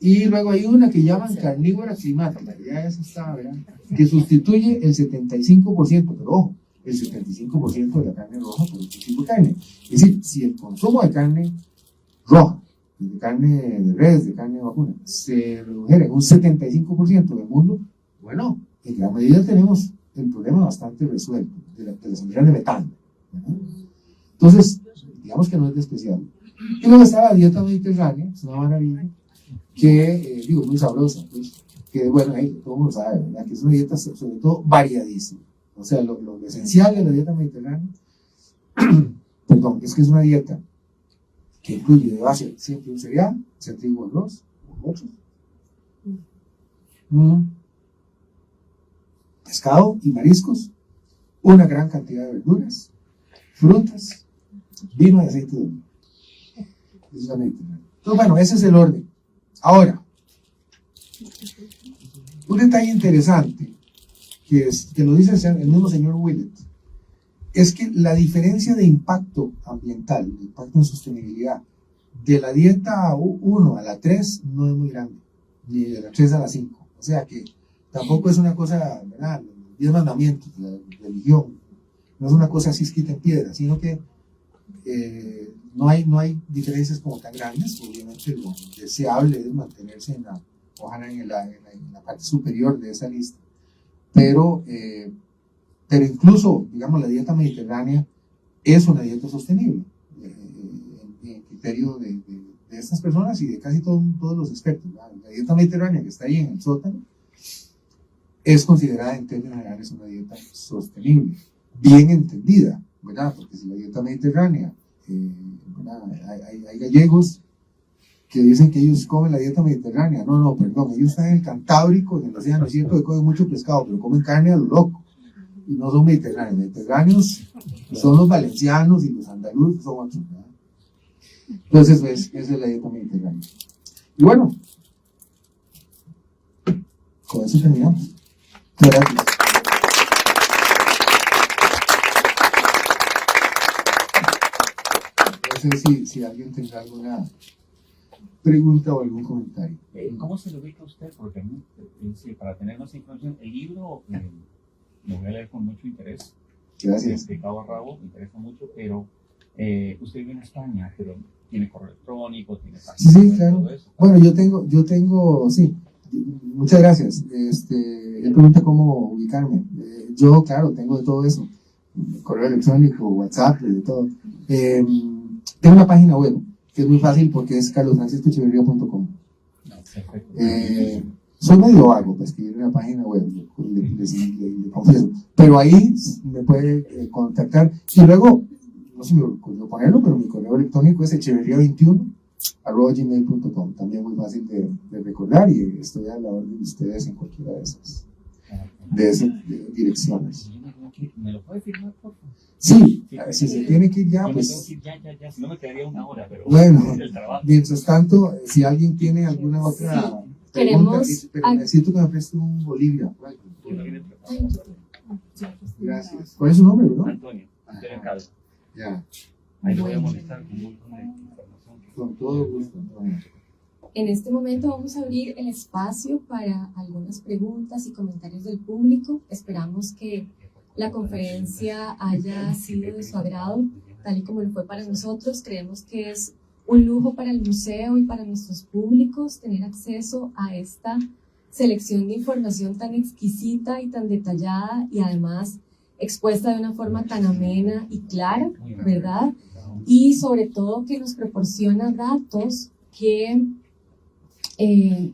Y luego hay una que llaman carnívora climática, ya esa está, ¿verdad? Que sustituye el 75%, pero ojo, el 75% de la carne roja por otro tipo de carne. Es decir, si el consumo de carne roja, de carne de res, de carne vacuna, se redujera en un 75% del mundo, bueno, en gran medida tenemos el problema bastante resuelto de las emisiones de metano, ¿verdad? Entonces, digamos que no es despreciable. Y luego está la dieta mediterránea, es una maravilla, que, digo, muy sabrosa, pues, que bueno, todo el mundo sabe, ¿verdad? Que es una dieta sobre todo variadísima. O sea, lo esencial de la dieta mediterránea, perdón, es que es una dieta que incluye de base siempre un cereal, sea trigo, arroz, u otros, pescado y mariscos, una gran cantidad de verduras, frutas, vino y aceite de oliva. Es la mediterránea. Entonces, bueno, ese es el orden. Ahora, un detalle interesante, que lo dice el mismo señor Willett, es que la diferencia de impacto ambiental, de impacto en sostenibilidad, de la dieta 1 a la 3 no es muy grande, ni de la 3 a la 5. O sea que tampoco es una cosa, ¿verdad? Los 10 mandamientos, la religión, no es una cosa así escrita en piedra, sino que no hay diferencias como tan grandes. Obviamente lo deseable es mantenerse ojalá en la parte superior de esa lista, pero incluso, digamos, la dieta mediterránea es una dieta sostenible en criterio de estas personas y de casi todos los expertos, ¿verdad? La dieta mediterránea que está ahí en el sótano es considerada en términos generales una dieta sostenible, bien entendida, ¿verdad? Porque si la dieta mediterránea, hay gallegos que dicen que ellos comen la dieta mediterránea. No, perdón, ellos están en el Cantábrico, en el Océano, es cierto que comen mucho pescado, pero comen carne a lo loco, y no son mediterráneos. Mediterráneos son los valencianos y los andaluces, son otros, ¿verdad? Entonces, pues, esa es la dieta mediterránea. Y bueno, con eso terminamos. Gracias. No sé si alguien tendrá alguna pregunta o algún comentario. ¿Cómo se lo ubica usted? Porque para tener más información, el libro lo voy a leer con mucho interés. Gracias. De cabo a rabo, me interesa mucho, pero usted vive en España, pero tiene correo electrónico, tiene página Sí, web, claro. todo eso. Bueno, yo tengo, sí, muchas gracias. Él pregunta cómo ubicarme. Yo, claro, tengo de todo eso. Correo electrónico, WhatsApp, de todo. Tengo una página web, que es muy fácil porque es carlosfranciscoecheverria.com. Soy medio vago para escribir una página web, le confieso, pero ahí me puede contactar. Y luego, no sé si me ocurrió ponerlo, pero mi correo electrónico es echeverria21@gmail.com, también muy fácil de recordar, y estoy a la orden de ustedes en cualquiera de esas direcciones. ¿Me lo puede firmar, por favor? Sí, si se tiene que ir ya, Yo pues... me tengo que ir ya, si no me quedaría una hora, pero Bueno, el trabajo. mientras tanto, si alguien tiene alguna otra pregunta, pero necesito que me preste un bolígrafo. Gracias. ¿Cuál es su nombre, verdad? Antonio Calvo. Ya, Ahí lo voy a molestar con un montón de información. con todo gusto, Antonio. En este momento vamos a abrir el espacio para algunas preguntas y comentarios del público. Esperamos que la conferencia haya sido de su agrado, tal y como lo fue para nosotros. Creemos que es un lujo para el museo y para nuestros públicos tener acceso a esta selección de información tan exquisita y tan detallada, y además expuesta de una forma tan amena y clara, ¿verdad? Y sobre todo que nos proporciona datos que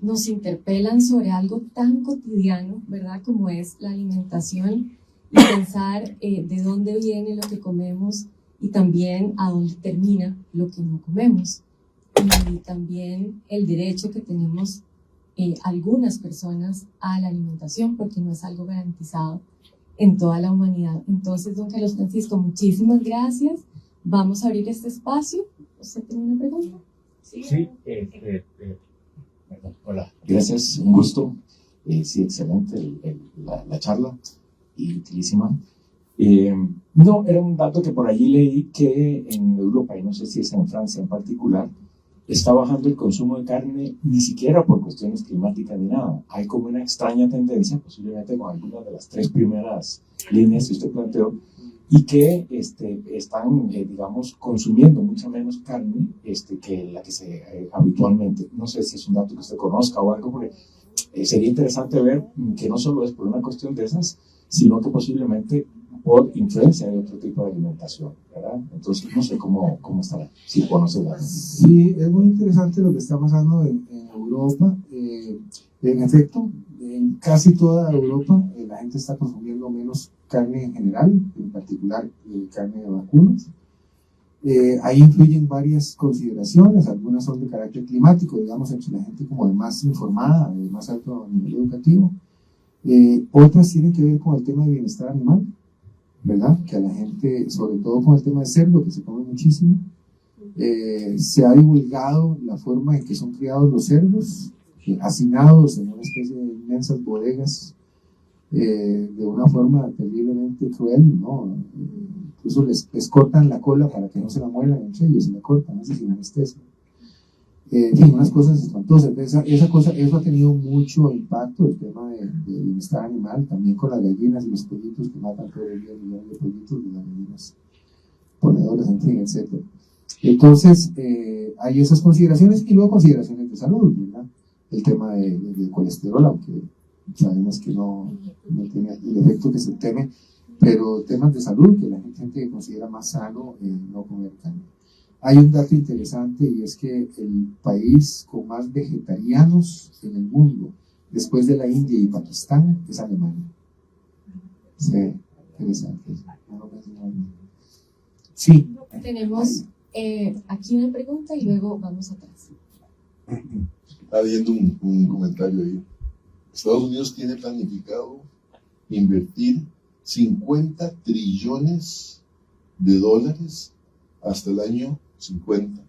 nos interpelan sobre algo tan cotidiano, ¿verdad? Como es la alimentación, y pensar de dónde viene lo que comemos y también a dónde termina lo que no comemos. Y también el derecho que tenemos algunas personas a la alimentación, porque no es algo garantizado en toda la humanidad. Entonces, don Carlos Francisco, muchísimas gracias. Vamos a abrir este espacio. ¿Usted tiene una pregunta? Sí, hola. Gracias, un gusto. Sí, excelente la charla y utilísima. No, era un dato que por allí leí que en Europa, y no sé si es en Francia en particular, está bajando el consumo de carne, ni siquiera por cuestiones climáticas ni nada. Hay como una extraña tendencia, posiblemente con algunas de las 3 primeras líneas que usted planteó, y que están, digamos, consumiendo mucha menos carne que la que se habitualmente. No sé si es un dato que usted conozca o algo, porque sería interesante ver que no solo es por una cuestión de esas, sino que posiblemente por influencia de otro tipo de alimentación, ¿verdad? Entonces, no sé cómo estará, si conoce la... Sí, es muy interesante lo que está pasando en Europa. En efecto, en casi toda Europa la gente está consumiendo menos carne en general, en particular carne de vacunos. Ahí influyen varias consideraciones, algunas son de carácter climático, digamos, entre la gente como de más informada, de más alto nivel educativo. Otras tienen que ver con el tema de bienestar animal, ¿verdad? Que a la gente, sobre todo con el tema de cerdo, que se come muchísimo, se ha divulgado la forma en que son criados los cerdos, hacinados en una especie de inmensas bodegas, de una forma terriblemente cruel, ¿no? Incluso les cortan la cola para que no se la mueran entre ellos, se la cortan, así sin anestesia. En fin, unas cosas espantosas. Eso ha tenido mucho impacto, el tema de bienestar animal, también con las gallinas y los pollitos que matan todos los días millones de pollitos, de las gallinas ponedoras, en fin, etc. Entonces, hay esas consideraciones y luego consideraciones de salud, ¿verdad? El tema del colesterol, aunque sabemos que no tiene el efecto que se teme, pero temas de salud, que la gente considera más sano no comer carne. Hay un dato interesante y es que el país con más vegetarianos en el mundo, después de la India y Pakistán, es Alemania. Sí, interesante. Sí. Tenemos aquí una pregunta y luego vamos atrás. Está viendo un comentario ahí. Estados Unidos tiene planificado invertir 50 trillones de dólares hasta el año 50,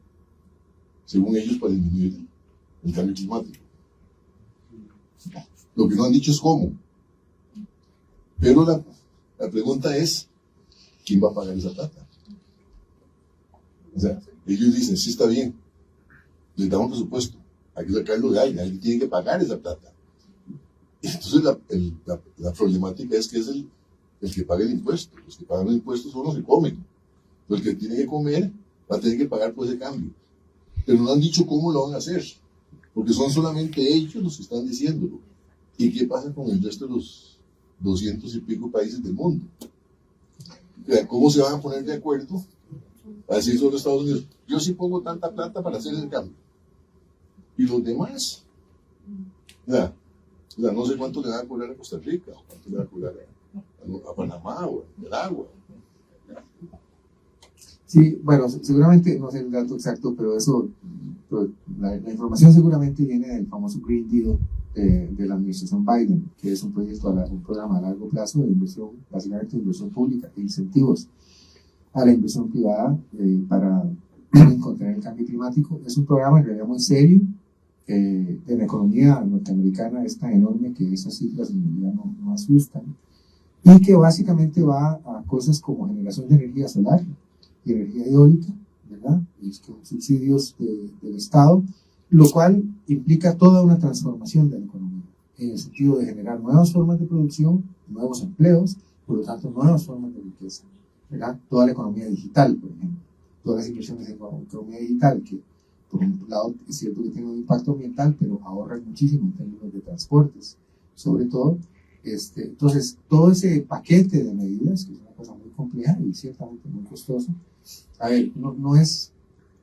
según ellos, para disminuir el cambio climático. Lo que no han dicho es cómo. Pero la pregunta es, ¿quién va a pagar esa plata? O sea, ellos dicen, sí está bien, les damos presupuesto, hay que sacarlo de alguien tiene que pagar esa plata. Entonces la problemática es que es el que paga el impuesto. Los que pagan el impuesto son los que comen. El que tiene que comer va a tener que pagar por ese cambio. Pero no han dicho cómo lo van a hacer, porque son solamente ellos los que están diciéndolo. ¿Y qué pasa con el resto de los 200 y pico países del mundo? ¿Cómo se van a poner de acuerdo a decir sobre Estados Unidos? Yo sí pongo tanta plata para hacer el cambio. ¿Y los demás? No sé cuánto le van a cobrar a Costa Rica, o cuánto le van a cobrar a Panamá o a Nicaragua. Sí, bueno, seguramente, no sé el dato exacto, pero la información seguramente viene del famoso Green Deal de la administración Biden, que es un programa a largo plazo de inversión, básicamente inversión pública e incentivos a la inversión privada para contener el cambio climático. Es un programa en realidad muy serio. En la economía norteamericana es tan enorme que esas cifras en realidad no asustan, y que básicamente va a cosas como generación de energía solar y energía eólica, ¿verdad? Y es con subsidios del Estado, lo cual implica toda una transformación de la economía, en el sentido de generar nuevas formas de producción, nuevos empleos, por lo tanto nuevas formas de riqueza, ¿verdad? Toda la economía digital, por ejemplo, todas las inversiones en economía digital, que por un lado es cierto que tiene un impacto ambiental, pero ahorran muchísimo en términos de transportes, sobre todo. Entonces, todo ese paquete de medidas, que es una cosa muy compleja y ciertamente muy costosa, a ver, no es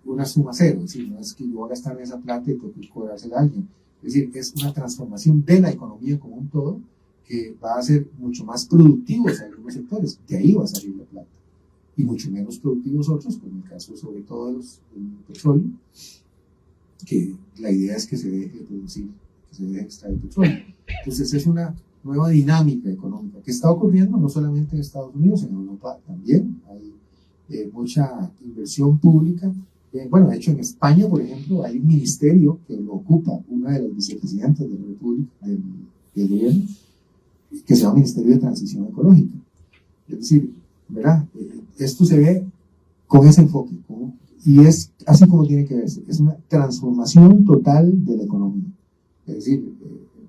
una suma cero, es decir, no es que yo voy a gastar esa plata y tengo que cobrársela a alguien. Es decir, es una transformación de la economía como un todo que va a ser mucho más productivos en algunos sectores, de ahí va a salir la plata, y mucho menos productivos otros, como el caso sobre todo del petróleo, que la idea es que se deje de producir, que se deje de extraer petróleo. Entonces es una nueva dinámica económica que está ocurriendo no solamente en Estados Unidos, en Europa también hay mucha inversión pública. Bueno, de hecho en España, por ejemplo, hay un ministerio que lo ocupa una de las vicepresidentas de la República, del gobierno, que se llama Ministerio de Transición Ecológica. Es decir, ¿verdad? Esto se ve con ese enfoque, y es así como tiene que verse. Es una transformación total de la economía. Es decir,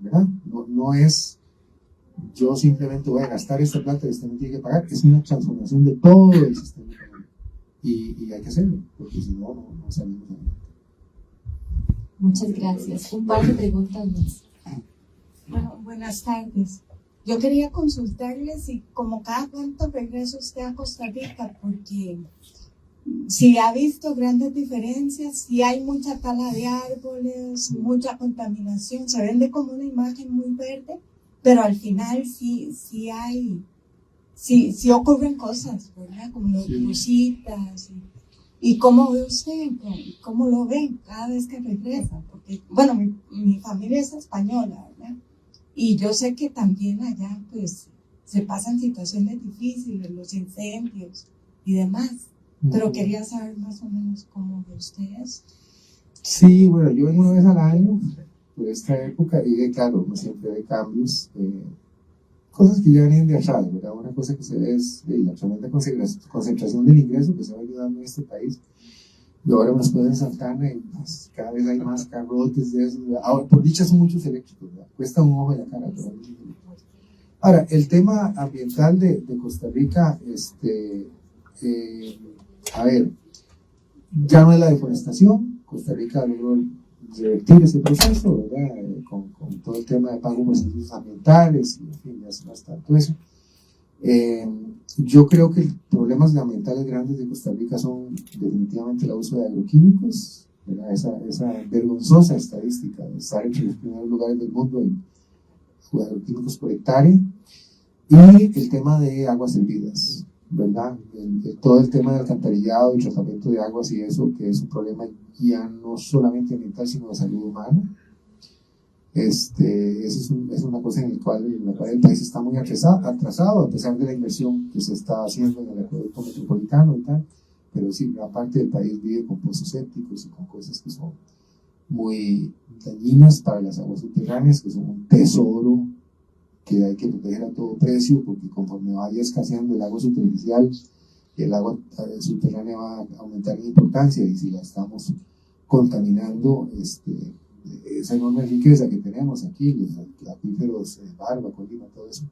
¿verdad? No es yo simplemente voy a gastar esta plata y usted me tiene que pagar. Es una transformación de todo el sistema económico. Y hay que hacerlo, porque si no salimos adelante. Muchas gracias. Un par de preguntas más. Bueno, buenas tardes. Yo quería consultarle si como cada cuánto regresa usted a Costa Rica, porque si ha visto grandes diferencias, si hay mucha tala de árboles, mucha contaminación, se vende como una imagen muy verde, pero al final sí ocurren cosas, ¿verdad? Como los cositas. ¿Y cómo ve usted? ¿Cómo lo ven cada vez que regresa? Porque, bueno, mi familia es española, ¿verdad? Y yo sé que también allá, pues, se pasan situaciones difíciles, los incendios y demás. Pero quería saber más o menos cómo ve usted eso. Sí, bueno, yo vengo una vez al año por esta época y claro, uno siempre ve cambios, cosas que ya vienen de atrás, ¿verdad? Una cosa que se ve es la tremenda concentración del ingreso que se va ayudando en este país. Y ahora nos pueden Santana y pues, cada vez hay más carrotes de esos. Ahora, por dicha son muchos eléctricos, ¿verdad? Cuesta un ojo de la cara. Pero... Ahora, el tema ambiental de Costa Rica, a ver, ya no es la deforestación. Costa Rica logró revertir ese proceso, ¿verdad? Con todo el tema de pago por servicios ambientales, y en fin, ya no es tanto eso. Yo creo que los problemas ambientales grandes de Costa Rica son definitivamente el uso de agroquímicos, ¿verdad? Esa vergonzosa estadística de estar entre los primeros lugares del mundo en agroquímicos por hectárea, y el tema de aguas hervidas, ¿verdad? Todo el tema del alcantarillado y tratamiento de aguas y eso, que es un problema ya no solamente ambiental, sino de salud humana. Eso es una cosa en la cual el país está muy atrasado, a pesar de la inversión que se está haciendo en el acueducto metropolitano y tal, pero sí, gran parte del país vive con pozos sépticos y con cosas que son muy dañinas para las aguas subterráneas, que son un tesoro que hay que proteger a todo precio, porque conforme vaya escaseando el agua superficial, el agua subterránea va a aumentar en importancia, y si la estamos contaminando, esa enorme riqueza que tenemos aquí, los acuíferos, Barba, Colima, todo eso,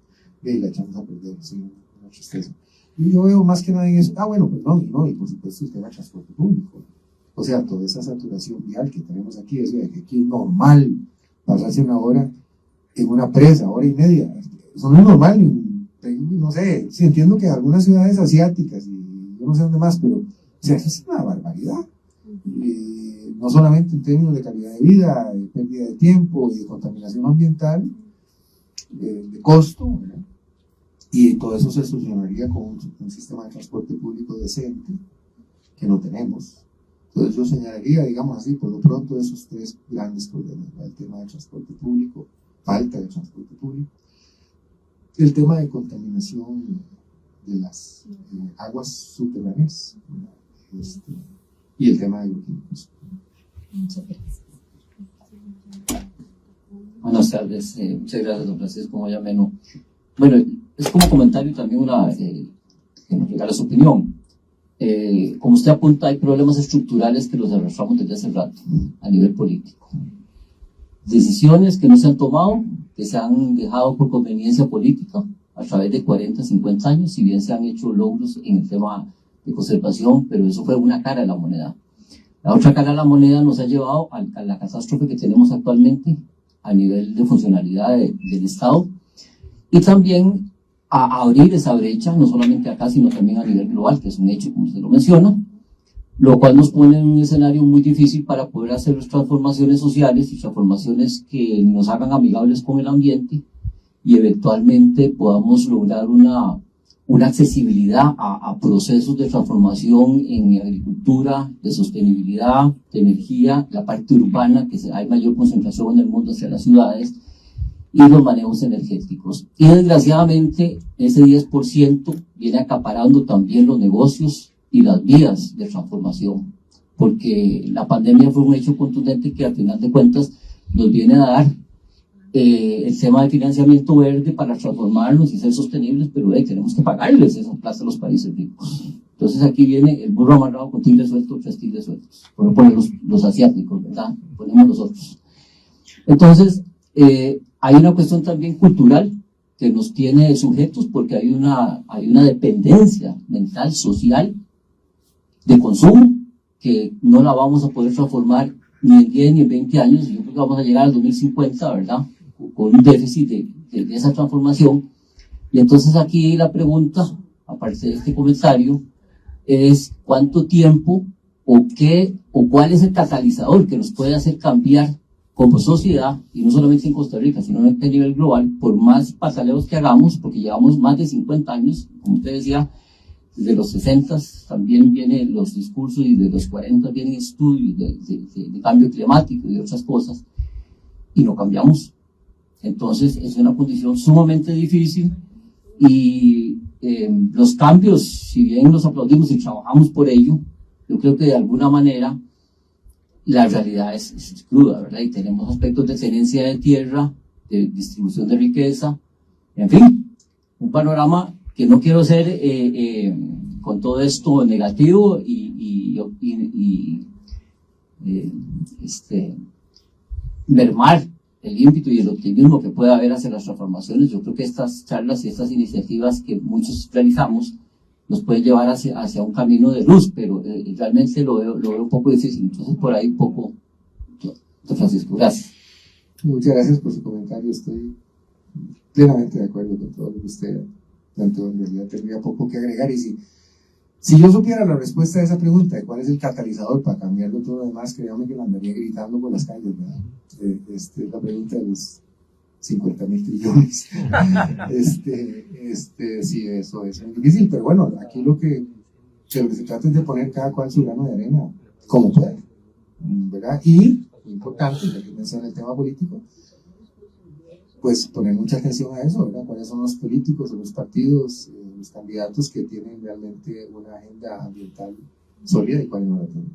y la echamos a perder, sí, una tristeza. Y yo veo más que nada en eso, bueno, pues no, y por supuesto el tema del transporte público, o sea, toda esa saturación vial que tenemos aquí, eso de que aquí es normal pasarse una hora en una presa, hora y media, eso no es normal, no sé, sí entiendo que algunas ciudades asiáticas, y yo no sé dónde más, pero, o sea, eso es una barbaridad. No solamente en términos de calidad de vida, de pérdida de tiempo y de contaminación ambiental, de costo, ¿verdad? Y todo eso se solucionaría con un sistema de transporte público decente, que no tenemos. Entonces yo señalaría, digamos así, por lo pronto, esos tres grandes problemas, ¿verdad? El tema del transporte público, falta de transporte público, el tema de contaminación de las aguas subterráneas, y el tema de agroquímicos. Muchas gracias. Buenas tardes, muchas gracias, don Francisco Moyameno. Bueno, es como comentario también que nos regala su opinión. Como usted apunta, hay problemas estructurales que los arrastramos desde hace rato, a nivel político. Decisiones que no se han tomado, que se han dejado por conveniencia política a través de 40, 50 años, si bien se han hecho logros en el tema de conservación, pero eso fue una cara de la moneda. La otra cara de la moneda nos ha llevado a la catástrofe que tenemos actualmente a nivel de funcionalidad del Estado, y también a abrir esa brecha, no solamente acá, sino también a nivel global, que es un hecho, como usted lo menciona, lo cual nos pone en un escenario muy difícil para poder hacer transformaciones sociales y transformaciones que nos hagan amigables con el ambiente, y eventualmente podamos lograr una accesibilidad a procesos de transformación en agricultura, de sostenibilidad, de energía, la parte urbana, que hay mayor concentración en el mundo hacia las ciudades, y los manejos energéticos. Y desgraciadamente ese 10% viene acaparando también los negocios y las vías de transformación, porque la pandemia fue un hecho contundente que al final de cuentas nos viene a dar el tema de financiamiento verde para transformarnos y ser sostenibles, pero tenemos que pagarles esa plaza a los países ricos. Entonces aquí viene el burro amarrado con tigres sueltos, 3 tigres sueltos. Por poner los asiáticos, ¿verdad? Ponemos los otros. Entonces, hay una cuestión también cultural que nos tiene sujetos, porque hay una dependencia mental, social, de consumo, que no la vamos a poder transformar ni en 10 ni en 20 años. Yo creo que vamos a llegar al 2050, ¿verdad? Con un déficit de esa transformación. Y entonces aquí la pregunta, aparte de este comentario, es cuánto tiempo o qué o cuál es el catalizador que nos puede hacer cambiar como sociedad, y no solamente en Costa Rica, sino a nivel global, por más pataleos que hagamos, porque llevamos más de 50 años, como usted decía, desde los 60 también vienen los discursos y de los 40 vienen estudios de cambio climático y de otras cosas, y no cambiamos. Entonces es una condición sumamente difícil y los cambios, si bien los aplaudimos y trabajamos por ello, yo creo que de alguna manera la realidad es cruda, ¿verdad? Y tenemos aspectos de tenencia de tierra, de distribución de riqueza, en fin, un panorama que no quiero ser con todo esto negativo mermar el ímpetu y el optimismo que pueda haber hacia las transformaciones. Yo creo que estas charlas y estas iniciativas que muchos realizamos nos pueden llevar hacia un camino de luz, pero realmente lo veo un poco difícil. Entonces, por ahí un poco, don Francisco, gracias. Muchas gracias por su comentario. Estoy plenamente de acuerdo con todo lo que usted planteó. En realidad tendría poco que agregar. Y si yo supiera la respuesta a esa pregunta de cuál es el catalizador para cambiarlo todo lo demás, créame que la andaría gritando por las calles, ¿verdad? Es la pregunta de los 50.000 trillones. Sí, eso es muy difícil, pero bueno, aquí lo que se trata es de poner cada cual su grano de arena, como puede, ¿verdad? Y, muy importante, ya que menciona el tema político, pues poner mucha atención a eso, ¿verdad? ¿Cuáles son los políticos o los partidos, los candidatos que tienen realmente una agenda ambiental sólida y cuáles no la tienen?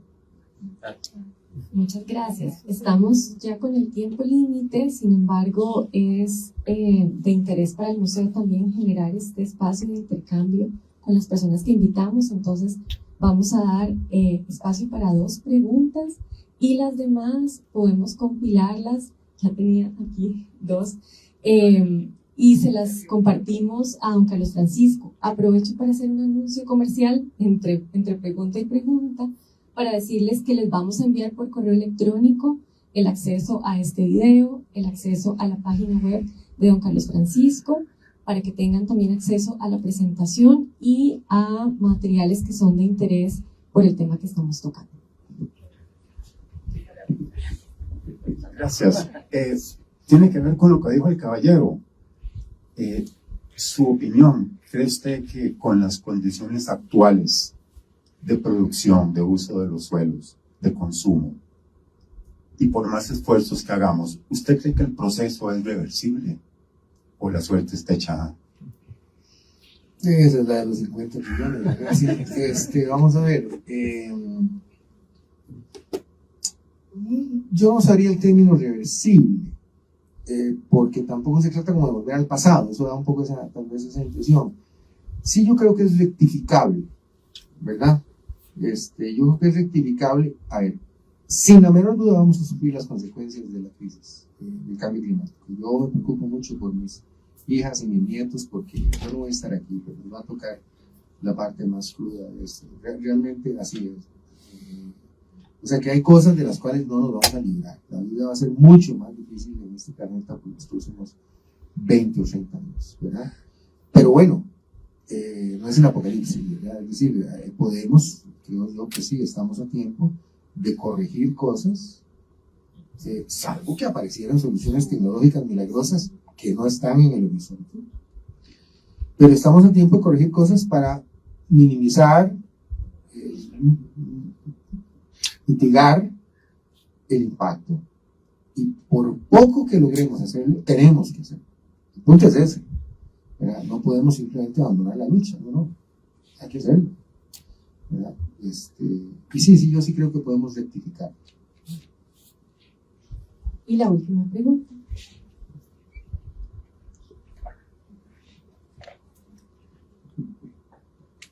Muchas gracias. Estamos ya con el tiempo límite, sin embargo, es de interés para el museo también generar este espacio de intercambio con las personas que invitamos. Entonces, vamos a dar espacio para 2 preguntas y las demás podemos compilarlas. Ya tenía aquí 2. Y se las compartimos a don Carlos Francisco. Aprovecho para hacer un anuncio comercial entre pregunta y pregunta, para decirles que les vamos a enviar por correo electrónico el acceso a este video, el acceso a la página web de don Carlos Francisco, para que tengan también acceso a la presentación y a materiales que son de interés por el tema que estamos tocando. Gracias. Tiene que ver con lo que dijo el caballero. Su opinión, ¿cree usted que con las condiciones actuales de producción, de uso de los suelos, de consumo, y por más esfuerzos que hagamos, ¿usted cree que el proceso es reversible o la suerte está echada? Esa es la de los 50 millones. Vamos a ver. Yo no usaría el término reversible, porque tampoco se trata como de volver al pasado. Eso da un poco tal vez esa impresión. Sí, yo creo que es rectificable, ¿verdad? Yo creo que es rectificable. A ver, sin la menor duda vamos a sufrir las consecuencias de la crisis, del cambio climático. Yo me preocupo mucho por mis hijas y mis nietos, porque yo no voy a estar aquí, pero nos va a tocar la parte más cruda de esto. Realmente así es. O sea que hay cosas de las cuales no nos vamos a librar. La vida va a ser mucho más difícil en este planeta por los próximos 20 o 30 años, ¿verdad? Pero bueno, no es el apocalipsis, ¿verdad? Es decir, podemos, creo yo que sí, estamos a tiempo de corregir cosas, salvo que aparecieran soluciones tecnológicas milagrosas que no están en el horizonte. Pero estamos a tiempo de corregir cosas para minimizar, mitigar el impacto. Y por poco que logremos hacerlo, tenemos que hacerlo. El punto es ese, ¿verdad? No podemos simplemente abandonar la lucha, no, hay que hacerlo, ¿verdad? Y sí, yo sí creo que podemos rectificar. Y la última pregunta.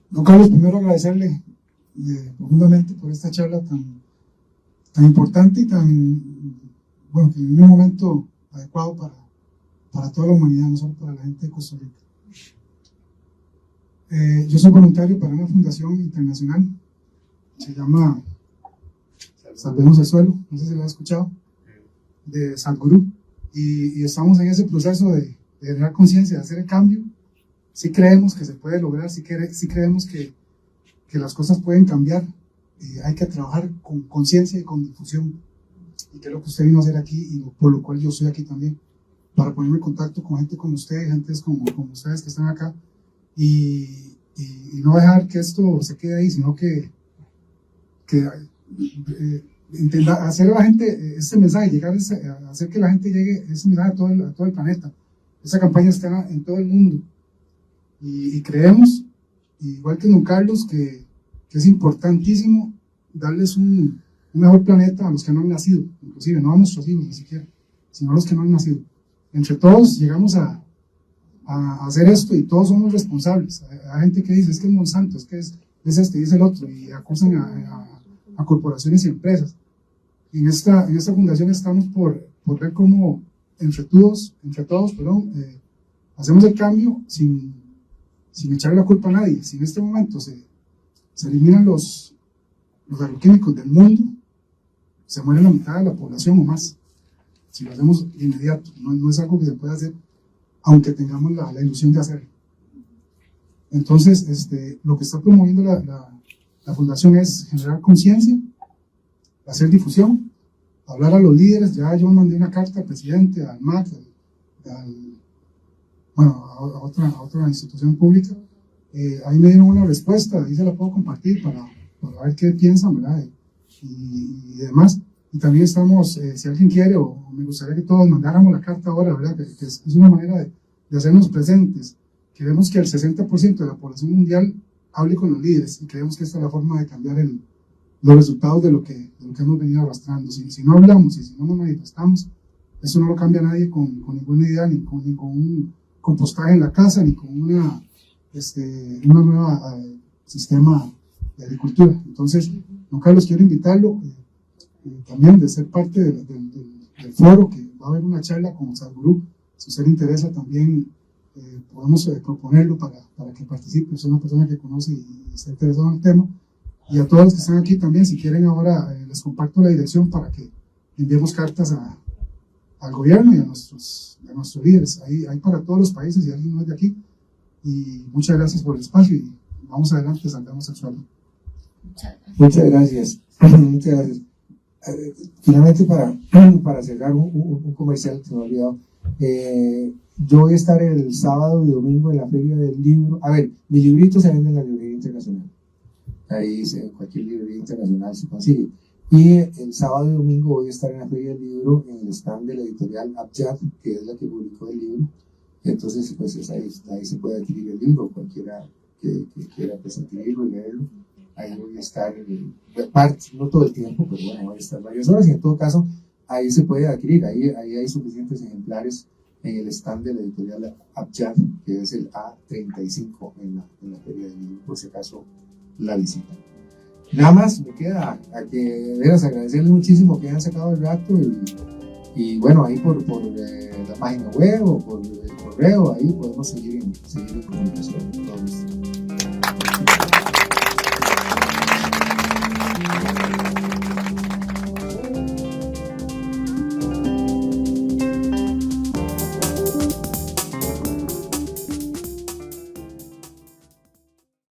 Don Carlos, primero agradecerle profundamente por esta charla tan importante y bueno, que en un momento adecuado para toda la humanidad, no solo para la gente de Costa Rica. Yo soy voluntario para una fundación internacional, se llama Salvemos el Suelo, no sé si lo han escuchado, de Sadhguru, y estamos en ese proceso de de generar conciencia, de hacer el cambio. Sí creemos que se puede lograr, sí creemos que las cosas pueden cambiar. Hay que trabajar con conciencia y con difusión, y que es lo que usted vino a hacer aquí y por lo cual yo estoy aquí también, para ponerme en contacto con gente como ustedes, gentes como ustedes que están acá, y no dejar que esto se quede ahí, sino que intentar hacer a la gente este mensaje, hacer que la gente llegue ese mensaje a todo el planeta. Esa campaña está en todo el mundo, y creemos, igual que don Carlos, que es importantísimo darles un mejor planeta a los que no han nacido, inclusive no a nuestros hijos ni siquiera, sino a los que no han nacido. Entre todos llegamos a hacer esto, y todos somos responsables. Hay gente que dice, es que es Monsanto, es que es este y es el otro, y acusan a corporaciones y empresas. Y en esta fundación estamos por ver cómo entre todos, hacemos el cambio sin echarle la culpa a nadie. Si en este momento se eliminan los agroquímicos del mundo, se muere la mitad de la población o más. Si lo hacemos de inmediato, no es algo que se pueda hacer, aunque tengamos la ilusión de hacerlo. Entonces, lo que está promoviendo la fundación es generar conciencia, hacer difusión, hablar a los líderes. Ya yo mandé una carta al presidente, al MAC, a otra institución pública. Ahí me dieron una respuesta, ahí se la puedo compartir para ver qué piensan, ¿verdad? Y demás. Y también estamos, si alguien quiere, o me gustaría que todos mandáramos la carta ahora, ¿verdad? Que es una manera de hacernos presentes. Queremos que el 60% de la población mundial hable con los líderes, y creemos que esta es la forma de cambiar los resultados de lo que hemos venido arrastrando. Si no hablamos y si no nos manifestamos, eso no lo cambia nadie con ninguna idea, ni con un compostaje en la casa, ni con una nueva sistema de agricultura. Entonces, don Carlos, quiero invitarlo también de ser parte del foro, que va a haber una charla con Sadhguru. Si usted le interesa también, podemos proponerlo para que participe. Es una persona que conoce y está interesado en el tema. Y a todos los que están aquí también, si quieren ahora, les comparto la dirección para que enviemos cartas al gobierno y a nuestros líderes. Hay para todos los países, si alguien no es de aquí. Y muchas gracias por el espacio, y vamos adelante, salgamos al suelo. Muchas gracias. Muchas gracias. Finalmente, para cerrar un comercial que me he olvidado, yo voy a estar el sábado y domingo en la Feria del Libro. A ver, mi librito se vende en la librería internacional. Ahí cualquier librería internacional se consigue. Y el sábado y domingo voy a estar en la Feria del Libro en el stand de la editorial Abjad, que es la que publicó el libro. Entonces, pues ahí se puede adquirir el libro, cualquiera que quiera pues, adquirirlo y leerlo. Ahí voy a estar, no todo el tiempo, pero bueno, voy a estar varias horas, y en todo caso, ahí se puede adquirir. Ahí hay suficientes ejemplares en el stand de la editorial Abjad, que es el A35 en la Feria del Libro, por si acaso la visita. Nada más me queda a que veras agradecerles muchísimo que hayan sacado el rato, y bueno, ahí por la página web o por el correo, ahí podemos seguir en comunicación.